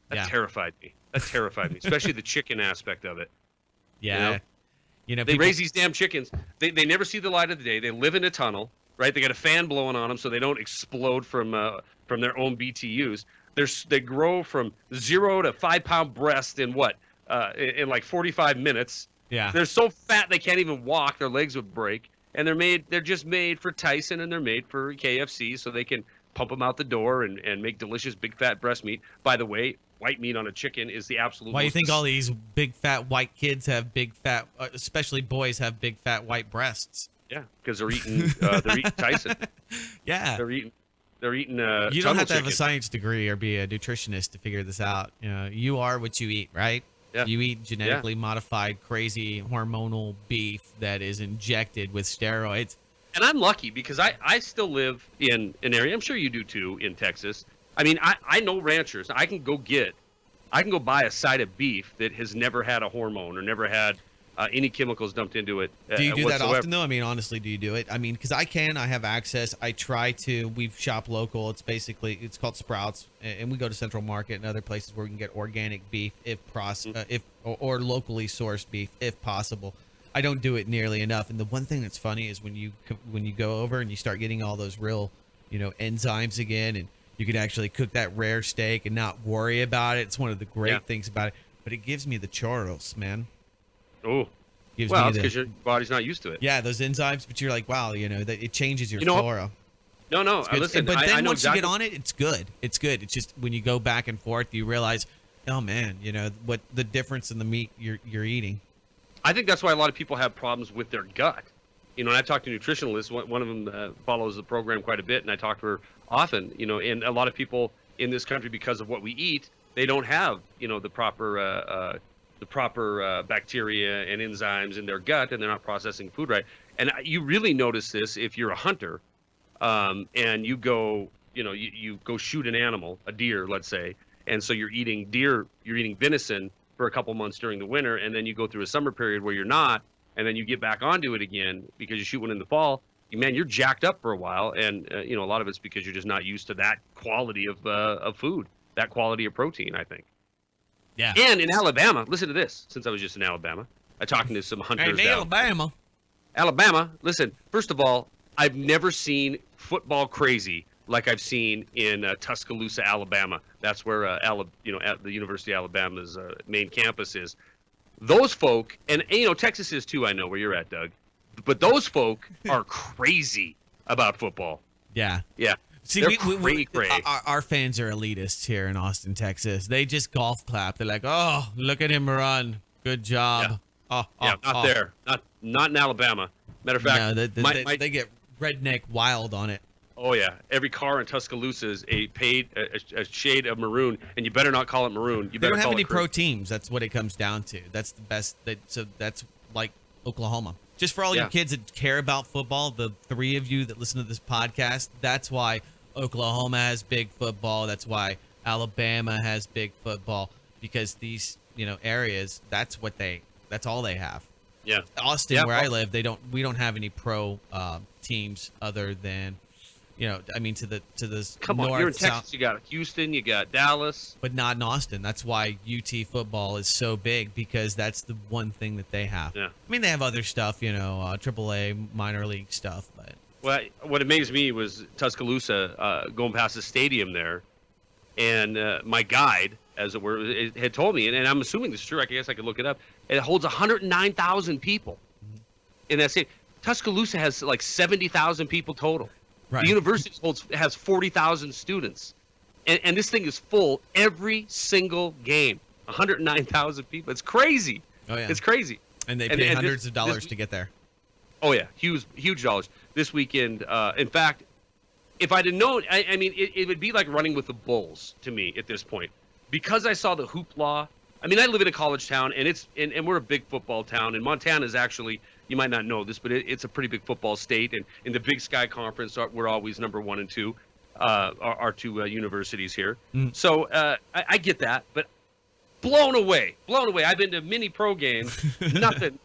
That terrified me. Especially the chicken aspect of it. Yeah. They People, raise these damn chickens. They never see the light of the day. They live in a tunnel, right? They got a fan blowing on them so they don't explode from their own BTUs. They grow from 0 to 5 pound breast in in like 45 minutes. Yeah. They're so fat they can't even walk. Their legs would break. And they're just made for Tyson and they're made for KFC so they can pump them out the door and make delicious big fat breast meat. By the way, white meat on a chicken is the absolute. Why do you most think all these big fat white kids have big fat, especially boys have big fat white breasts? Yeah, because they're eating Tyson. Yeah. They're eating You don't have to have a chicken. science degree or be a nutritionist to figure this out. You know, you are what you eat, right? Yeah. You eat genetically modified, crazy hormonal beef that is injected with steroids. And I'm lucky because I still live in an area, I'm sure you do too, in Texas. I mean, I know ranchers. I can go buy a side of beef that has never had a hormone or never had any chemicals dumped into it. Do you do that whatsoever. often, though? I mean, honestly, do you do it? I mean, because I have access. I try to. We shop local. It's called Sprouts, and we go to Central Market and other places where we can get organic beef or locally sourced beef if possible. I don't do it nearly enough. And the one thing that's funny is when you go over and you start getting all those real, enzymes again, and you can actually cook that rare steak and not worry about it. It's one of the great things about it. But it gives me the churros, man. Oh, Gives well, me it's because your body's not used to it. Yeah, those enzymes, but you're like, wow, that it changes your You know what? flora. No, It's good. listen. But then I know once exactly. you get on it, it's good. It's good. It's just when you go back and forth, you realize, oh man, what the difference in the meat you're eating. I think that's why a lot of people have problems with their gut. And I talk to nutritionalists. One of them follows the program quite a bit, and I talk to her often. And a lot of people in this country, because of what we eat, they don't have the proper bacteria and enzymes in their gut, and they're not processing food right. And you really notice this if you're a hunter, and you go you go shoot an animal, a deer, let's say, and so you're eating venison for a couple months during the winter, and then you go through a summer period where you're not, and then you get back onto it again because you shoot one in the fall. Man, you're jacked up for a while, and a lot of it's because you're just not used to that quality of food, that quality of protein, I think. Yeah. And in Alabama, listen to this. Since I was just in Alabama, I'm talking to some hunters. Hey, down. Alabama. Listen. First of all, I've never seen football crazy like I've seen in Tuscaloosa, Alabama. That's where at the University of Alabama's main campus is. Those folk, and Texas is too. I know where you're at, Doug. But those folk are crazy about football. Yeah. Yeah. See, our fans are elitists here in Austin, Texas. They just golf clap. They're like, "Oh, look at him run! Good job." Yeah. Not there. Not in Alabama. Matter of fact, no, they get redneck wild on it. Oh yeah, every car in Tuscaloosa is a shade of maroon, and you better not call it maroon. You They better don't have call any it pro teams. That's what it comes down to. That's the best. So that's like Oklahoma. Just for all you kids that care about football, the three of you that listen to this podcast, that's why Oklahoma has big football. That's why Alabama has big football, because these areas, that's all they have. Yeah. Austin, where I live, we don't have any pro teams other than to the Come north, on, you're in Texas. south, You got Houston, you got Dallas, but not in Austin. That's why UT football is so big, because that's the one thing that they have. Yeah. I mean, they have other stuff, AAA minor league stuff, but Well, what amazed me was Tuscaloosa, going past the stadium there, and my guide, as it were, had told me, and I'm assuming this is true. I guess I could look it up. It holds 109,000 people in that stadium. Tuscaloosa has like 70,000 people total. Right. The university has 40,000 students, and this thing is full every single game. 109,000 people. It's crazy. Oh yeah, it's crazy. And they pay hundreds of dollars to get there. Oh yeah, huge dollars this weekend. In fact, if I'd have known, I mean, it would be like running with the bulls to me at this point, because I saw the hoopla. I mean, I live in a college town, and we're a big football town, and Montana is actually, you might not know this, but it's a pretty big football state, and in the Big Sky Conference, we're always number 1 and 2, our two universities here. Mm. So I get that, but blown away. I've been to many pro games,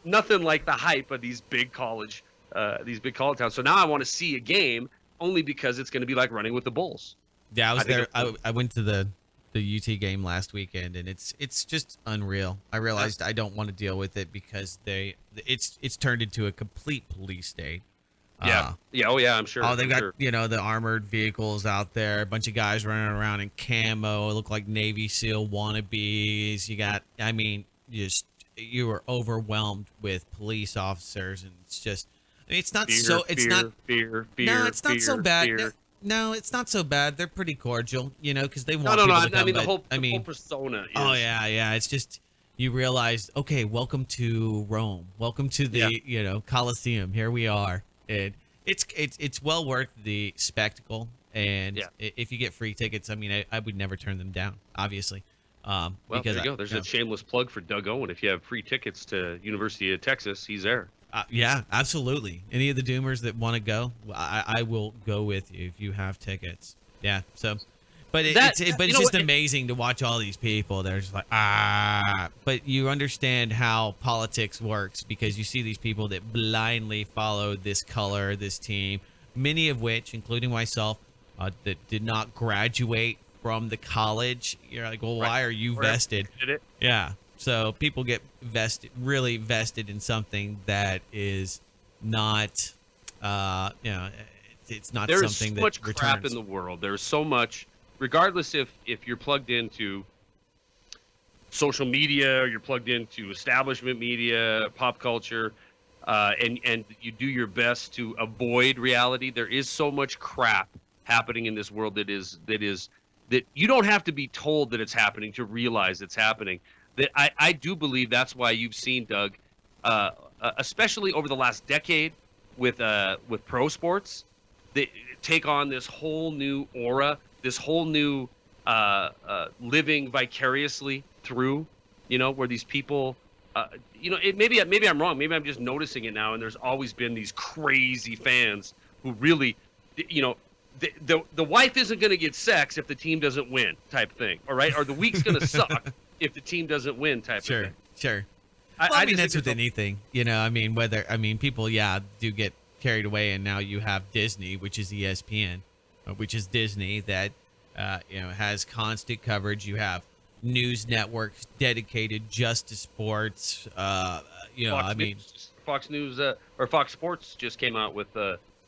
nothing like the hype of these big college towns. So now I want to see a game, only because it's going to be like running with the Bulls. Yeah, I was there. I went to the UT game last weekend, and it's just unreal. I realized I don't want to deal with it because it's turned into a complete police state. Yeah. Oh yeah, I'm sure. Oh, they got the armored vehicles out there, a bunch of guys running around in camo, look like Navy SEAL wannabes. You were overwhelmed with police officers, and it's just, I mean, it's not fear, so it's fear, not fear. no, it's not so bad. Fear. No, it's not so bad. They're pretty cordial, because they No, want no, no. people to I come. mean, the But, whole I mean, whole persona. Is, oh yeah. It's just you realize, okay, welcome to Rome. Welcome to the Colosseum. Here we are, and it's well worth the spectacle. And Yeah. if you get free tickets, I mean, I would never turn them down, obviously. Well, Because there you go. There's a shameless plug for Doug Owen. If you have free tickets to University of Texas, he's there. yeah, absolutely. Any of the Doomers that want to go, I will go with you if you have tickets. Yeah. So, but it's just amazing to watch all these people. They're just like but you understand how politics works because you see these people that blindly follow this color, this team. Many of which, including myself, that did not graduate from the college. You're like, well, why are you vested? Did it? Yeah. So people get really vested in something that is not, it's not There is something so much that crap returns. in the world. There's so much, regardless if you're plugged into social media or you're plugged into establishment media, pop culture, and you do your best to avoid reality. There is so much crap happening in this world that you don't have to be told that it's happening to realize it's happening. That I do believe that's why you've seen, Doug, especially over the last decade with pro sports, they take on this whole new aura, this whole new living vicariously through, where these people, maybe I'm wrong. Maybe I'm just noticing it now. And there's always been these crazy fans who really, the wife isn't going to get sex if the team doesn't win type thing. All right. Or the week's going to suck if the team doesn't win type of thing. Sure. I I mean, just that's think with anything, people, do get carried away. And now you have Disney, which is ESPN, which is Disney that, has constant coverage. You have news networks dedicated just to sports. Fox News or Fox Sports just came out with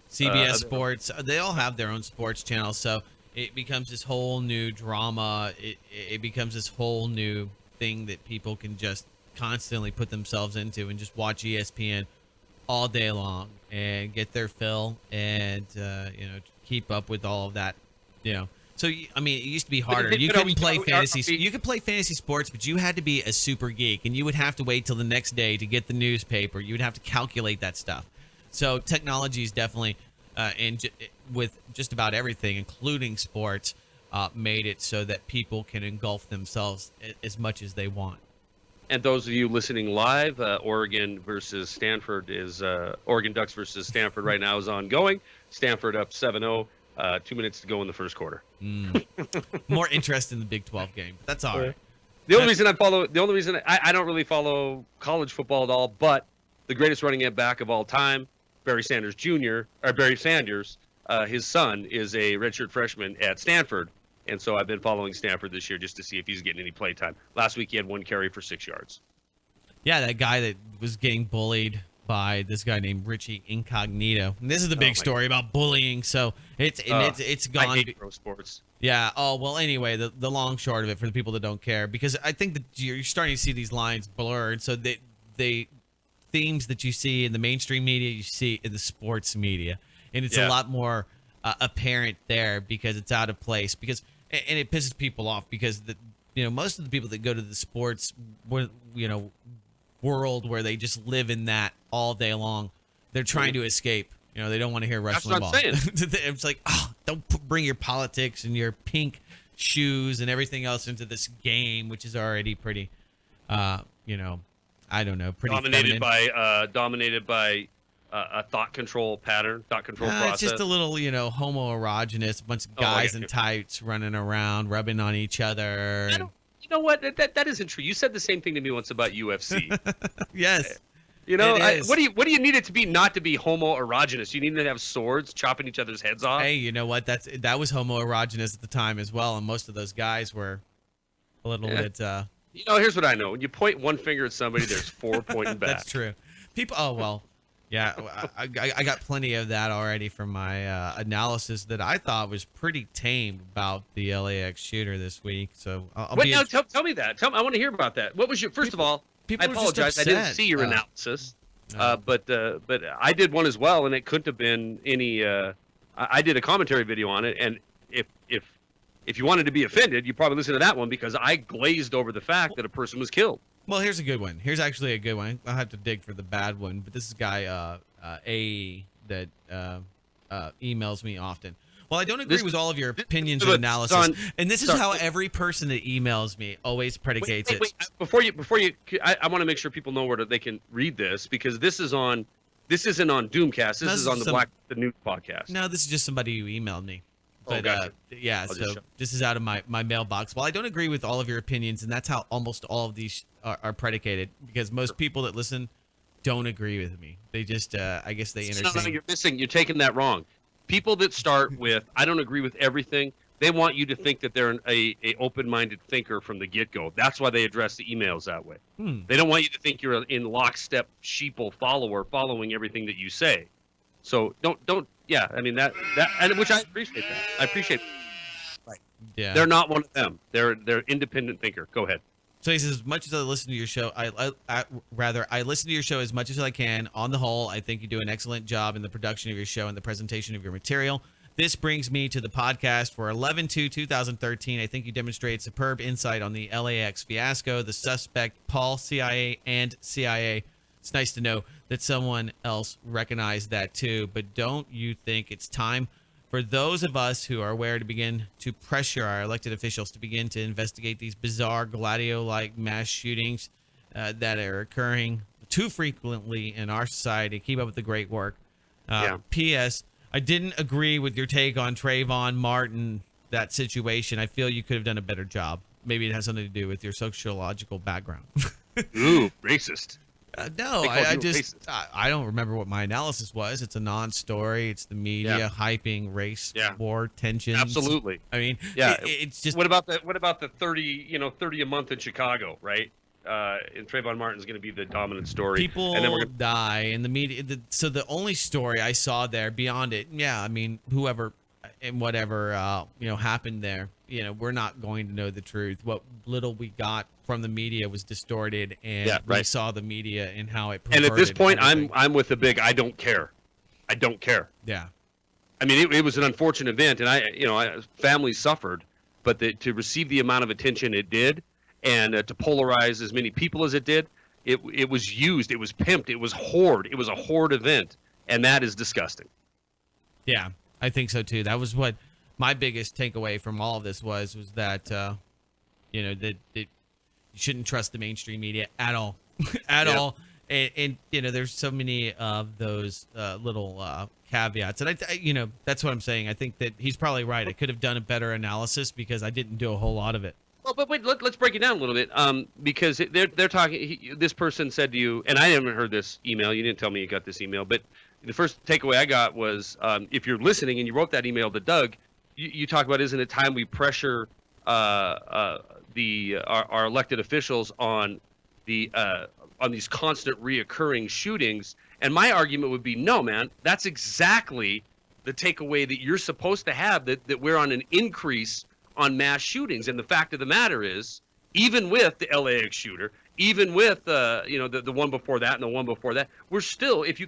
CBS Sports. They all have their own sports channels, so it becomes this whole new drama. It becomes this whole new thing that people can just constantly put themselves into and just watch ESPN all day long and get their fill and keep up with all of that. So I mean, it used to be harder. You couldn't play fantasy. You could play fantasy sports, but you had to be a super geek, and you would have to wait till the next day to get the newspaper. You would have to calculate that stuff. So technology is definitely, with just about everything, including sports, made it so that people can engulf themselves as much as they want. And those of you listening live, Oregon versus Stanford is Oregon Ducks versus Stanford right now is ongoing. Stanford up 7-0. 2 minutes to go in the first quarter. More interest in the Big 12 game, but that's all right. The only reason I don't really follow college football at all, but the greatest running back of all time, Barry Sanders, his son is a redshirt freshman at Stanford, and so I've been following Stanford this year just to see if he's getting any play time. Last week he had 1 carry for 6 yards. Yeah, that guy that was getting bullied by this guy named Richie Incognito. And this is the big story about bullying. So it's gone. I hate pro sports. Yeah. Oh, well, anyway, the long short of it for the people that don't care, because I think that you're starting to see these lines blurred. So they themes that you see in the mainstream media, you see in the sports media, and it's a lot more apparent there because it's out of place. And it pisses people off because most of the people that go to the sports, world where they just live in that all day long, they're trying to escape. They don't want to hear wrestling ball. That's what I'm saying. It's like, don't bring your politics and your pink shoes and everything else into this game, which is already pretty, I don't know, pretty dominated feminine. by a thought control process. It's just a little, homoerogenous, a bunch of guys in tights running around, rubbing on each other. You know what? That isn't true. You said the same thing to me once about UFC. Yes. What do you need it to be not to be homoerogenous? You need to have swords chopping each other's heads off. Hey, you know what? That was homoerogenous at the time as well, and most of those guys were a little bit. Here's what I know: when you point one finger at somebody, there's 4 pointing back. That's true. People. Oh well. Yeah, I got plenty of that already from my analysis that I thought was pretty tame about the LAX shooter this week. So tell me that. I want to hear about that. What was your first of all? I apologize. I didn't see your analysis, but I did one as well, and it couldn't have been any I did a commentary video on it, and if you wanted to be offended, you probably listen to that one because I glazed over the fact that a person was killed. Well, here's a good one. Here's actually a good one. I'll have to dig for the bad one, but this is a guy A that emails me often. Well, I don't agree with all of your opinions and analysis, and this is how every person that emails me always predicates it. Before you, I want to make sure people know where they can read this, because this isn't on DoomCast. This is on the News podcast. No, this is just somebody who emailed me. But gotcha. yeah, so this is out of my mailbox. Well, I don't agree with all of your opinions, and that's how almost all of these are predicated, because most people that listen don't agree with me. They just, I guess they entertain. No, you're taking that wrong. People that start with, I don't agree with everything, they want you to think that they're a open-minded thinker from the get-go. That's why they address the emails that way. They don't want you to think you're in lockstep sheeple follower following everything that you say. So don't. Yeah, I mean that, and which I appreciate that. I appreciate. Right. Yeah. They're not one of them. They're independent thinker. Go ahead. So he says, as much as I listen to your show, I listen to your show as much as I can. On the whole, I think you do an excellent job in the production of your show and the presentation of your material. This brings me to the podcast for 11/2/2013. I think you demonstrated superb insight on the LAX fiasco, the suspect, Paul, CIA, and CIA. It's nice to know that someone else recognized that too, but don't you think it's time for those of us who are aware to begin to pressure our elected officials to begin to investigate these bizarre Gladio-like mass shootings that are occurring too frequently in our society? Keep up with the great work. P.S. I didn't agree with your take on Trayvon Martin, that situation. I feel you could have done a better job. Maybe it has something to do with your sociological background. Ooh, racist. No, I don't remember what my analysis was. It's a non-story. It's the media hyping race war tensions. Absolutely. I mean, it's just. What about the 30 a month in Chicago, right? And Trayvon Martin's going to be the dominant story. People and then die in the media. So the only story I saw there beyond it, I mean, whoever and whatever happened there, we're not going to know the truth. What little we got from the media was distorted, and we saw the media and how it perverted. And at this point, everything. I'm with the big I don't care. I don't care. Yeah. I mean, it was an unfortunate event, and families suffered, but to receive the amount of attention it did, and to polarize as many people as it did, it was used, it was pimped, it was hoard. It was a hoard event, and that is disgusting. Yeah, I think so too. That was what my biggest takeaway from all of this was that that you shouldn't trust the mainstream media at all, all. And there's so many of those little caveats, and I that's what I'm saying. I think that he's probably right. I could have done a better analysis because I didn't do a whole lot of it. Well, but wait, let's break it down a little bit. Because they're talking. This person said to you, and I haven't heard this email. You didn't tell me you got this email, but the first takeaway I got was, if you're listening and you wrote that email to Doug, you talk about, isn't it time we pressure our elected officials on these constant reoccurring shootings? And my argument would be, no, man, that's exactly the takeaway that you're supposed to have, that we're on an increase on mass shootings. And the fact of the matter is, even with the LAX shooter, even with the one before that and the one before that, we're still, if you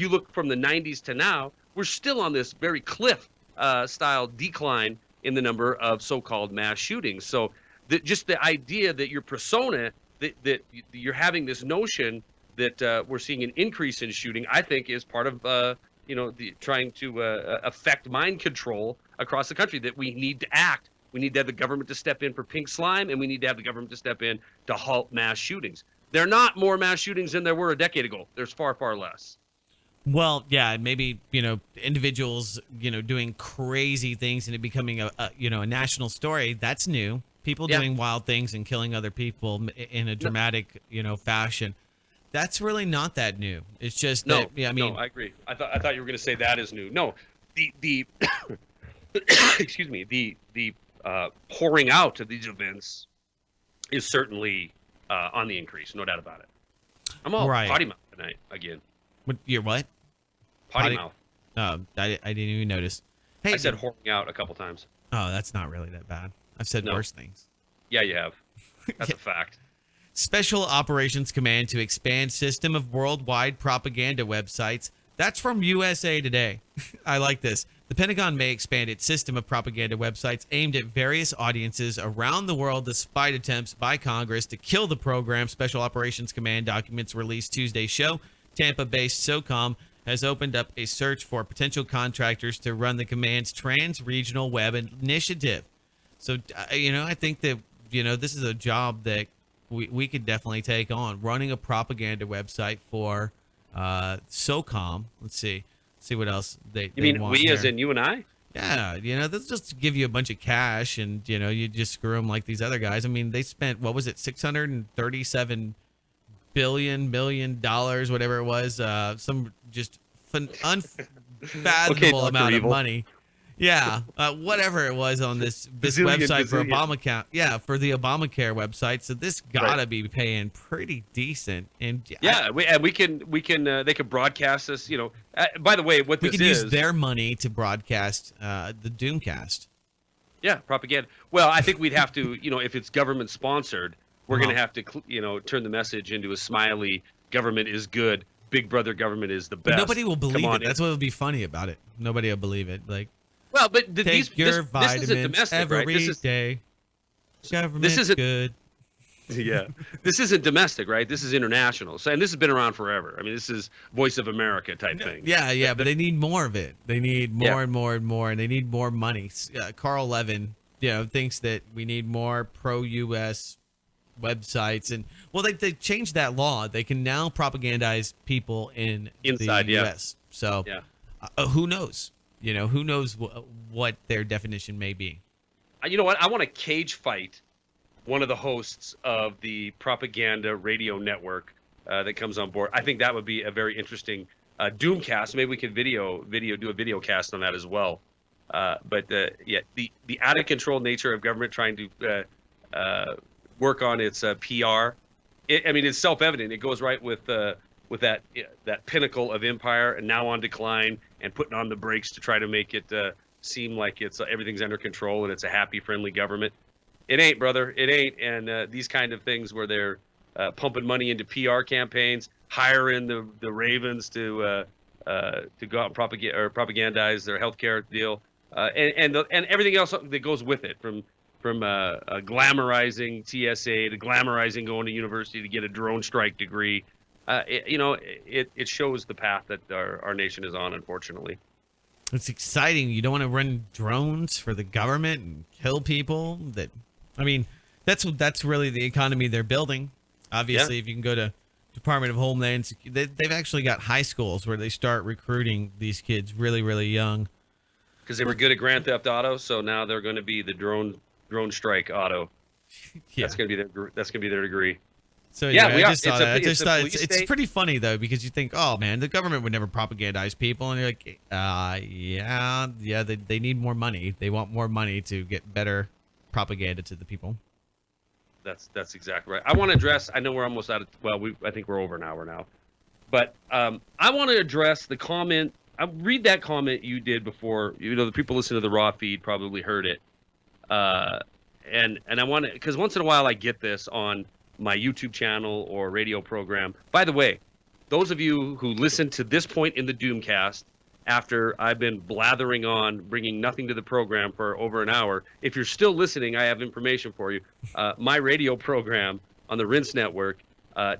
look from the 90s to now, we're still on this very cliff style decline in the number of so-called mass shootings. So just the idea that your persona, that you're having this notion that we're seeing an increase in shooting, I think is part of trying to affect mind control across the country, that we need to act. We need to have the government to step in for pink slime, and we need to have the government to step in to halt mass shootings. There are not more mass shootings than there were a decade ago. There's far, far less. Well, yeah, maybe, individuals, doing crazy things and it becoming a national story. That's new. People doing wild things and killing other people in a dramatic, fashion. That's really not that new. It's just that, no, I agree. I thought you were going to say that is new. No, the excuse me, the pouring out of these events is certainly on the increase, no doubt about it. I'm all potty mouth tonight again. What? You're what? Potty mouth. I didn't even notice. Hey, I said whoring out a couple times. Oh, that's not really that bad. I've said worse things. Yeah, you have. That's a fact. Special Operations Command to expand system of worldwide propaganda websites That's from USA Today. I like this. The Pentagon may expand its system of propaganda websites aimed at various audiences around the world despite attempts by Congress to kill the program. Special Operations Command documents released Tuesday show Tampa-based SOCOM has opened up a search for potential contractors to run the command's trans-regional web initiative. So, I think that, this is a job that we could definitely take on, running a propaganda website for SOCOM. Let's see what else they mean want we here. as in you and I? Yeah, they'll just give you a bunch of cash and, you just screw them like these other guys. I mean, they spent, what was it, $637 million, whatever it was, some just unfathomable Dr. amount Evil. of money. Yeah, whatever it was on this Bazillion, website for bazillion. Obamacare. Yeah, for the Obamacare website. So this gotta be paying pretty decent. And Yeah, we can they could broadcast this. By the way, what we this could is, use their money to broadcast the DoomCast. yeah, propaganda. Well, I think we'd have to, if it's government sponsored, we're going to have to, turn the message into a smiley. Government is good. Big Brother government is the best. But nobody will believe Come on it. in. That's what would be funny about it. Nobody will believe it. Like, Well, but take your this vitamins isn't domestic, every right? This is day. Government's isn't- good. yeah. This isn't domestic, right? This is international. So, and this has been around forever. I mean, this is Voice of America type thing. Yeah, but they need more of it. They need more Yeah. and more and more, and they need more money. Carl Levin, thinks that we need more pro-U.S. websites, and they changed that law. They can now propagandize people Inside, the yeah. U.S. So, Yeah. who knows? Who knows what their definition may be. You know what? I want to cage fight one of the hosts of the propaganda radio network that comes on board. I think that would be a very interesting DoomCast. Maybe we could do a video cast on that as well. But the out of control nature of government trying to work on its PR. It's self-evident. It goes right with that pinnacle of empire and now on decline, and putting on the brakes to try to make it seem like it's everything's under control and it's a happy, friendly government. It ain't, brother. It ain't. And these kind of things where they're pumping money into PR campaigns, hiring the Ravens to go out and propagandize their healthcare deal, and everything else that goes with it, from glamorizing TSA to glamorizing going to university to get a drone strike degree. It shows the path that our nation is on, unfortunately. It's exciting. You don't want to run drones for the government and kill people. That's really the economy they're building. Obviously, if you can go to Department of Homeland Security, they've actually got high schools where they start recruiting these kids really, really young. Because they were good at Grand Theft Auto, so now they're going to be the drone strike auto. Yeah. That's going to be their degree. So Yeah, I we are. just thought that. It's a police It's state. pretty funny though, because you think, oh man, the government would never propagandize people, and you're like, yeah, they need more money. They want more money to get better propaganda to the people. That's exactly right. I want to address. I know we're almost out of. Well, I think we're over an hour now, but I want to address the comment. I read that comment you did before. The people listening to the raw feed probably heard it, and I want to, because once in a while I get this on my YouTube channel or radio program. By the way, those of you who listen to this point in the DoomCast, after I've been blathering on, bringing nothing to the program for over an hour, if you're still listening, I have information for you. My radio program on the Rinse Network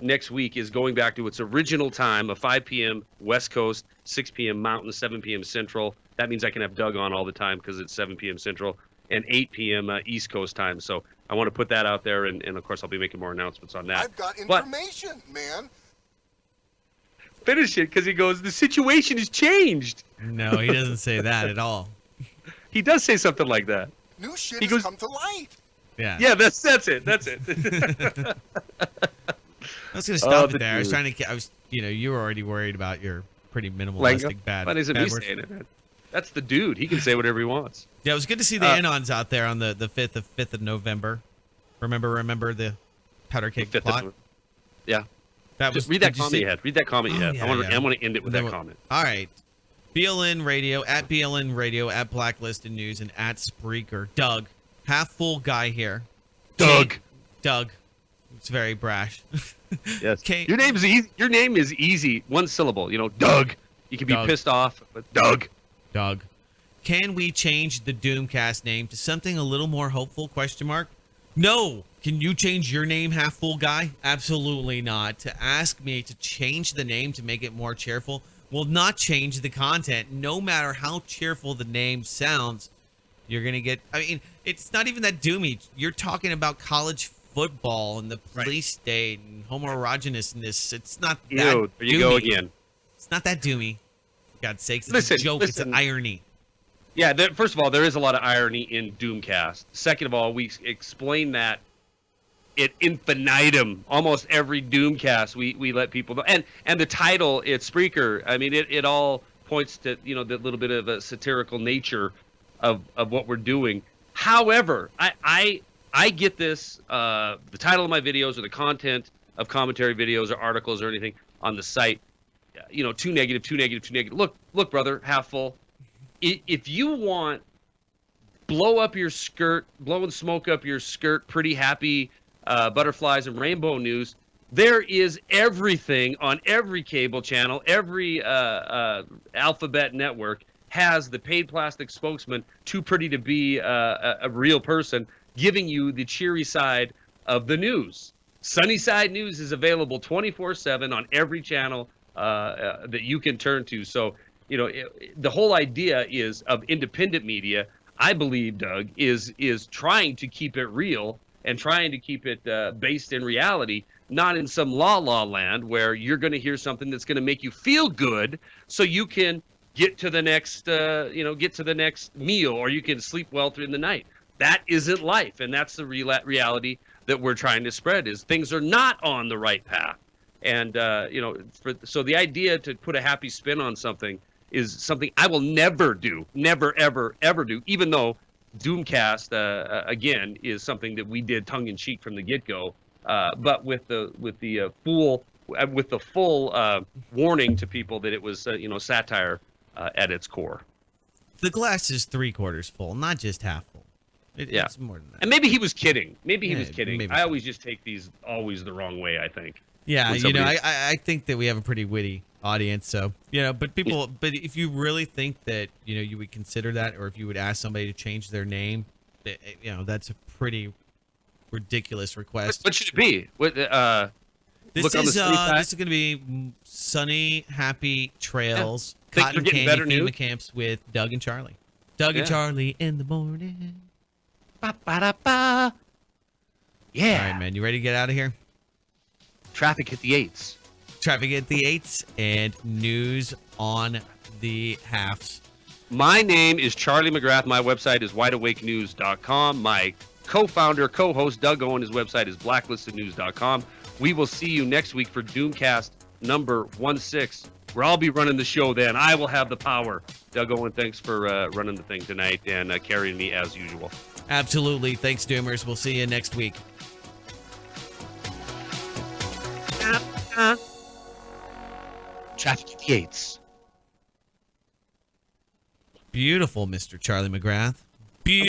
next week is going back to its original time of 5 p.m. West Coast, 6 p.m. Mountain, 7 p.m. Central. That means I can have Doug on all the time because it's 7 p.m. Central and 8 p.m. East Coast time. So I want to put that out there, and of course I'll be making more announcements on that. I've got But- information, man. Finish it, because he goes, the situation has changed. No, he doesn't say that at all. He does say something like that. New shit He has goes- come to light. Yeah. Yeah, that's it. That's it. I was gonna stop the it there. I was dude. trying to. You were already worried about your pretty Lingo. minimalistic bad. But isn't bad me words. saying it, man. That's the dude. He can say whatever he wants. Yeah, it was good to see the Anons out there on the 5th of November. Remember the powder keg Fifth plot? of- Yeah. That was. Just read that did you comment see- you had. Read that comment you Oh, had. yeah, I want yeah. to end it with Then that we'll- comment. All right. BLN Radio, at BLN Radio, at Blacklisted News, and at Spreaker. Doug, half full guy here. Doug. Doug. It's very brash. Yes. Okay. Your name is easy. Your name is easy. One syllable. Doug. You can be Doug. pissed off, but Doug. Doug, can we change the DoomCast name to something a little more hopeful? Question mark. No. Can you change your name, Half Full Guy? Absolutely not. To ask me to change the name to make it more cheerful will not change the content. No matter how cheerful the name sounds, you're going to get... I mean, it's not even that doomy. You're talking about college football and the police state and homoerogeneousness. It's not that Ew, there you doomy. go again. It's not that doomy. For God's sakes, it's Listen, a joke. It's listen. an irony. Yeah, first of all, there is a lot of irony in Doomcast. Second of all, we explain that at infinitum. Almost every Doomcast, we let people know. And the title, it's Spreaker. I mean, it all points to, the little bit of a satirical nature of what we're doing. However, I get this, the title of my videos or the content of commentary videos or articles or anything on the site, too negative, too negative, too negative. Look, brother, half full. If you want blow and smoke up your skirt, pretty happy butterflies and rainbow news, there is everything on every cable channel, every alphabet network has the paid plastic spokesman, too pretty to be a real person, giving you the cheery side of the news. Sunnyside News is available 24/7 on every channel that you can turn to. So, the whole idea is of independent media, I believe, Doug, is trying to keep it real and trying to keep it based in reality, not in some la land where you're going to hear something that's going to make you feel good so you can get to the next meal, or you can sleep well through the night. That isn't life, and that's the reality that we're trying to spread, is things are not on the right path. And so the idea to put a happy spin on something is something I will never do, never, ever, ever do, even though Doomcast, again, is something that we did tongue-in-cheek from the get-go, but with the full warning to people that it was, satire at its core. The glass is 3/4 full, not just half full. It's more than that. And maybe he was kidding. Maybe he was kidding. maybe I so. always just take these always the wrong way, I think. Yeah, when somebody- I think that we have a pretty witty audience. So, but if you really think that, you would consider that, or if you would ask somebody to change their name, that's a pretty ridiculous request. What should it be? Look on the sunny side? This is going to be sunny, happy trails, Think cotton you're getting candy better FEMA news? camps with Doug and Charlie. Doug and Charlie in the morning. Ba-ba-da-ba. Yeah. All right, man, you ready to get out of here? Traffic hit the 8s. Traffic at the 8s and news on the halves. My name is Charlie McGrath. My website is wideawakenews.com. My co-founder, co-host Doug Owen, his website is blacklistednews.com. We will see you next week for Doomcast number 16, where I'll be running the show then. I will have the power. Doug Owen, thanks for running the thing tonight and carrying me as usual. Absolutely. Thanks, Doomers. We'll see you next week. Traffic at the 8s. Beautiful, Mr. Charlie McGrath.